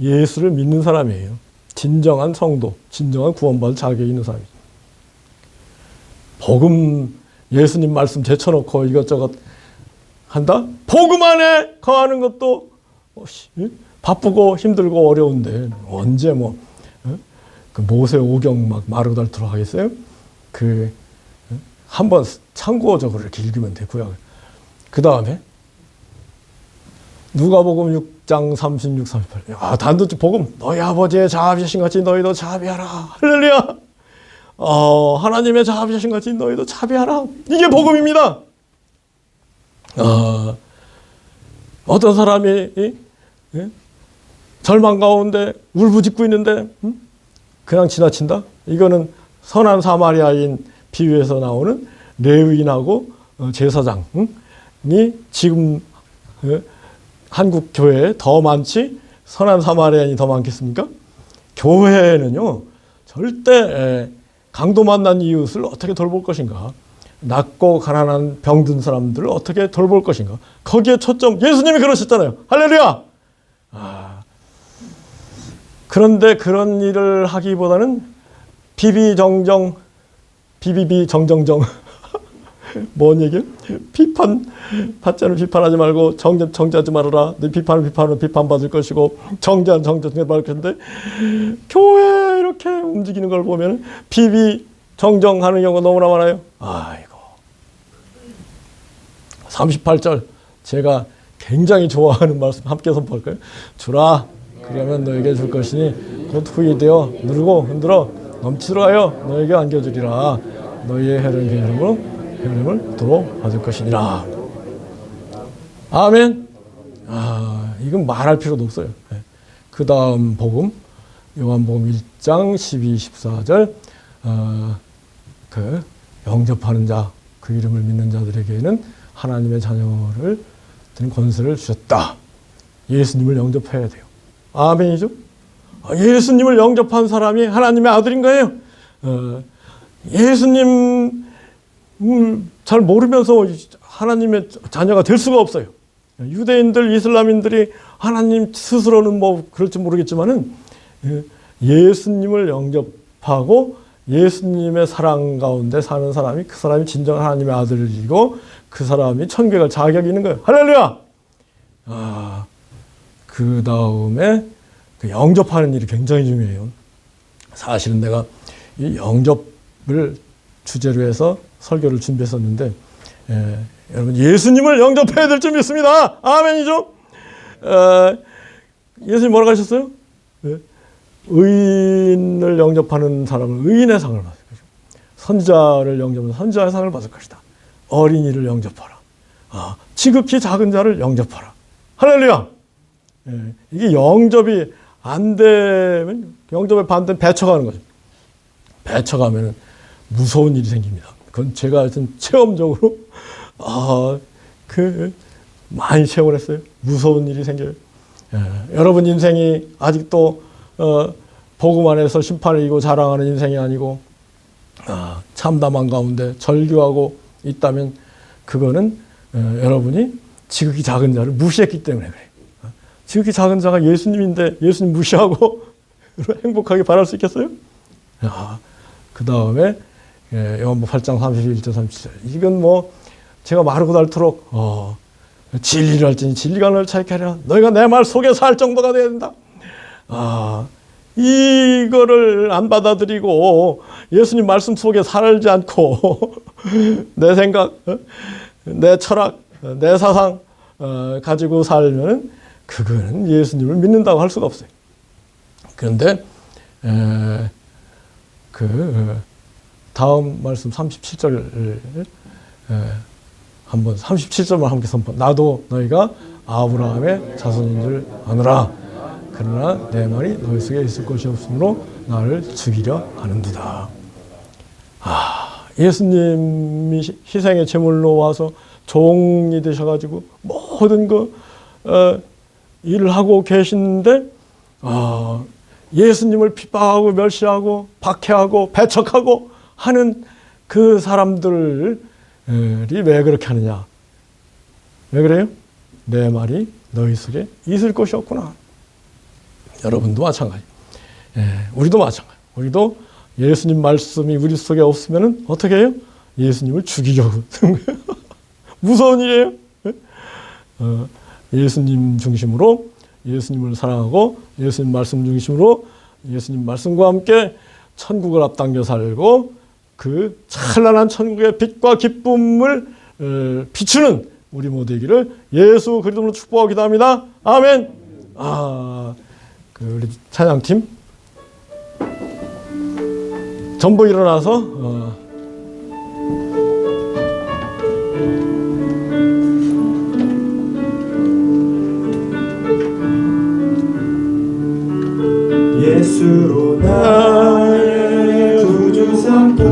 예수를 믿는 사람이에요. 진정한 성도, 진정한 구원받을 자격이 있는 사람이죠. 복음, 예수님 말씀 제쳐놓고 이것저것 한다? 복음 안에 거하는 것도 바쁘고 힘들고 어려운데 언제 그 모세 오경 막 마르고달토록 하겠어요? 한번 참고적으로 이렇게 읽으면 돼, 구약을. 그 다음에 누가복음 6장 36, 38. 단도직 복음. 너희 아버지의 자비하신 같이 너희도 자비하라. 할렐루야. 하나님의 자비하신 같이 너희도 자비하라. 이게 복음입니다. 어떤 사람이 절망 가운데 울부짖고 있는데 그냥 지나친다? 이거는 선한 사마리아인 비유에서 나오는 레위인하고 제사장이 지금 한국 교회에 더 많지 선한 사마리아인이 더 많겠습니까? 교회는요 절대 강도 만난 이웃을 어떻게 돌볼 것인가, 낮고 가난한 병든 사람들을 어떻게 돌볼 것인가, 거기에 초점. 예수님이 그러셨잖아요. 할렐루야. 그런데 그런 일을 하기보다는 비비정정 뭔 얘기야? 받자는 비판하지 말고 정죄하지 말아라. 네 비판은 비판받을 것이고 정죄는 정죄받을 것인데 교회 이렇게 움직이는 걸 보면 비비정정하는 경우가 너무나 많아요. 아이고. 38절 제가 굉장히 좋아하는 말씀 함께 선포할까요? 주라 그러면 너에게 줄 것이니 곧 후이 되어 누르고 흔들어 넘치도록 하여 너에게 안겨주리라. 너희의 회름을 도로 받을 것이니라. 아멘. 이건 말할 필요도 없어요. 그 다음 복음 요한복음 1장 12, 14절 그 영접하는 자, 그 이름을 믿는 자들에게는 하나님의 자녀를 드는 권세를 주셨다. 예수님을 영접해야 돼요. 아멘이죠? 예수님을 영접한 사람이 하나님의 아들인 거예요. 예수님 잘 모르면서 하나님의 자녀가 될 수가 없어요. 유대인들, 이슬람인들이 하나님 스스로는 뭐 그럴지 모르겠지만은 예수님을 영접하고 예수님의 사랑 가운데 사는 사람이 그 사람이 진정한 하나님의 아들이고 그 사람이 천국에 갈 자격이 있는 거예요. 할렐루야! 그 다음에 그 영접하는 일이 굉장히 중요해요. 사실은 내가 이 영접을 주제로 해서 설교를 준비했었는데 여러분 예수님을 영접해야 될 줄 믿습니다. 아멘이죠? 예수님 뭐라고 하셨어요? 의인을 영접하는 사람은 의인의 상을 받을 것이고 선지자를 영접하는 선지자의 상을 받을 것이다. 어린이를 영접하라. 지극히 작은 자를 영접하라. 할렐루야! 이게 영접이 안 되면 영접의 반대는 배척하는 거죠. 배척하면 무서운 일이 생깁니다. 그건 제가 하여튼 체험적으로 많이 체험을 했어요. 무서운 일이 생겨요. 여러분 인생이 아직도 복음 안에서 심판을 이기고 자랑하는 인생이 아니고 참담한 가운데 절규하고 있다면 그거는 여러분이 지극히 작은 자를 무시했기 때문에 그래요. 지극히 작은 자가 예수님인데 예수님 무시하고 행복하게 바랄 수 있겠어요? 그 다음에 요한복음 8장 31절 37절 이건 뭐 제가 마르고 닳도록 진리를 할지니 진리가 너를 자유케 하리라. 너희가 내 말 속에 살 정도가 돼야 된다. 이거를 안 받아들이고 예수님 말씀 속에 살지 않고 내 생각, 내 철학, 내 사상 가지고 살면 그거는 예수님을 믿는다고 할 수가 없어요. 그런데 다음 말씀 37절을 한번 37절만 함께 선포. 나도 너희가 아브라함의 자손인 줄 아노라. 그러나 내 말이 너희 속에 있을 것이 없으므로 나를 죽이려 하는도다. 예수님이 희생의 제물로 와서 종이 되셔가지고 모든 일을 하고 계시는데 예수님을 핍박하고 멸시하고 박해하고 배척하고 하는 그 사람들이 왜 그렇게 하느냐? 왜 그래요? 내 말이 너희 속에 있을 것이 없구나. 여러분도 마찬가지. 우리도 마찬가지. 우리도 예수님 말씀이 우리 속에 없으면 어떻게 해요? 예수님을 죽이려고. 무서운 일이에요. 예수님 중심으로 예수님을 사랑하고 예수님 말씀 중심으로 예수님 말씀과 함께 천국을 앞당겨 살고 그 찬란한 천국의 빛과 기쁨을 비추는 우리 모두이기를 예수 그리스도로 축복하고 기도합니다. 아멘. 우리 찬양팀 전부 일어나서 예수로 나의 구주 삼고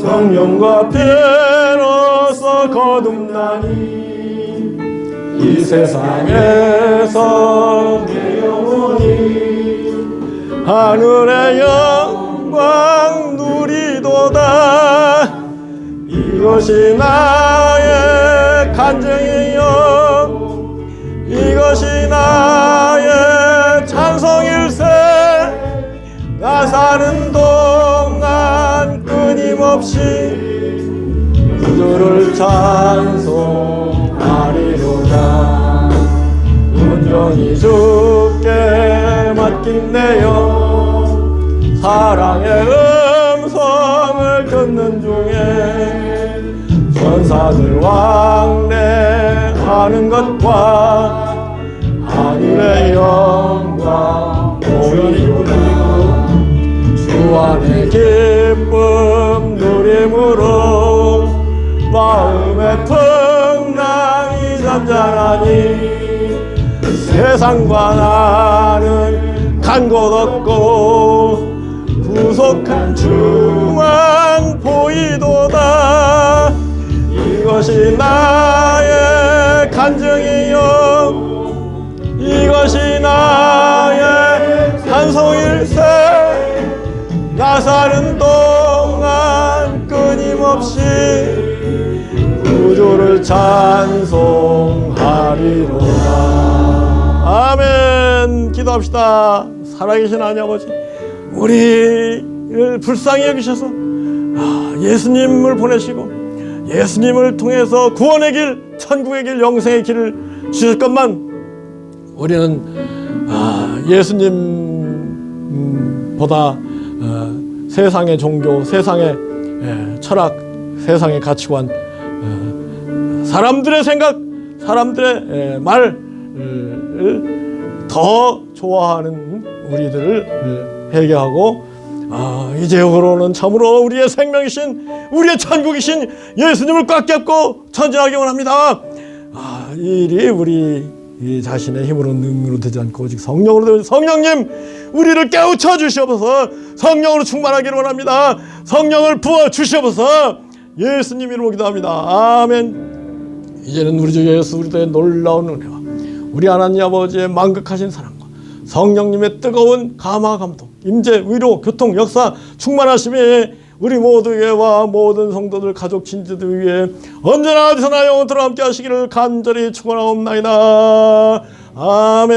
성령과 피로써 거듭나니 이 세상에서 내 영혼이 하늘의 영광 누리도다. 이것이 나의 간증이요 이것이 나의 찬송일세. 나 사는 동안 끊임없이 구주를 찬송하리로다. 온전히 주께 맡긴 내 영 사랑의 음성을 듣는 중에 천사들 왕래하는 것과 하늘의 영광 오연히 누리고 주 안의 기쁨 누림으로 마음의 풍랑이 잔잔하니 세상과 나는 간 곳 없고 구속한 주만 보이도다. 이것이 나의 간증이요 이것이 나의 찬송일세. 나 사는 동안 끊임없이 구주를 찬송하리로다. 아멘. 기도합시다. 살아계신 하나님 아버지, 우리를 불쌍히 여기셔서 예수님을 보내시고 예수님을 통해서 구원의 길, 천국의 길, 영생의 길을 주셨건만 우리는 예수님보다 세상의 종교, 세상의 철학, 세상의 가치관, 사람들의 생각, 사람들의 말을 더 좋아하는 우리들을 회개하고 이제후로는 참으로 우리의 생명이신 우리의 천국이신 예수님을 꽉 잡고 전진하기 원합니다. 이 일이 우리 자신의 힘으로 능으로 되지 않고 오직 성령으로 되는 성령님 우리를 깨우쳐 주시옵소서. 성령으로 충만하기를 원합니다. 성령을 부어 주시옵소서. 예수님 이름으로 기도합니다. 아멘. 이제는 우리 주 예수 그리스도의 놀라운 은혜와 우리 하나님 아버지의 만극하신 사랑과 성령님의 뜨거운 감화 감동, 임재, 위로, 교통, 역사, 충만하심이 우리 모두에게와 모든 성도들, 가족, 친지들 위해 언제나 어디서나 영원토록 함께 하시기를 간절히 축원하옵나이다. 아멘.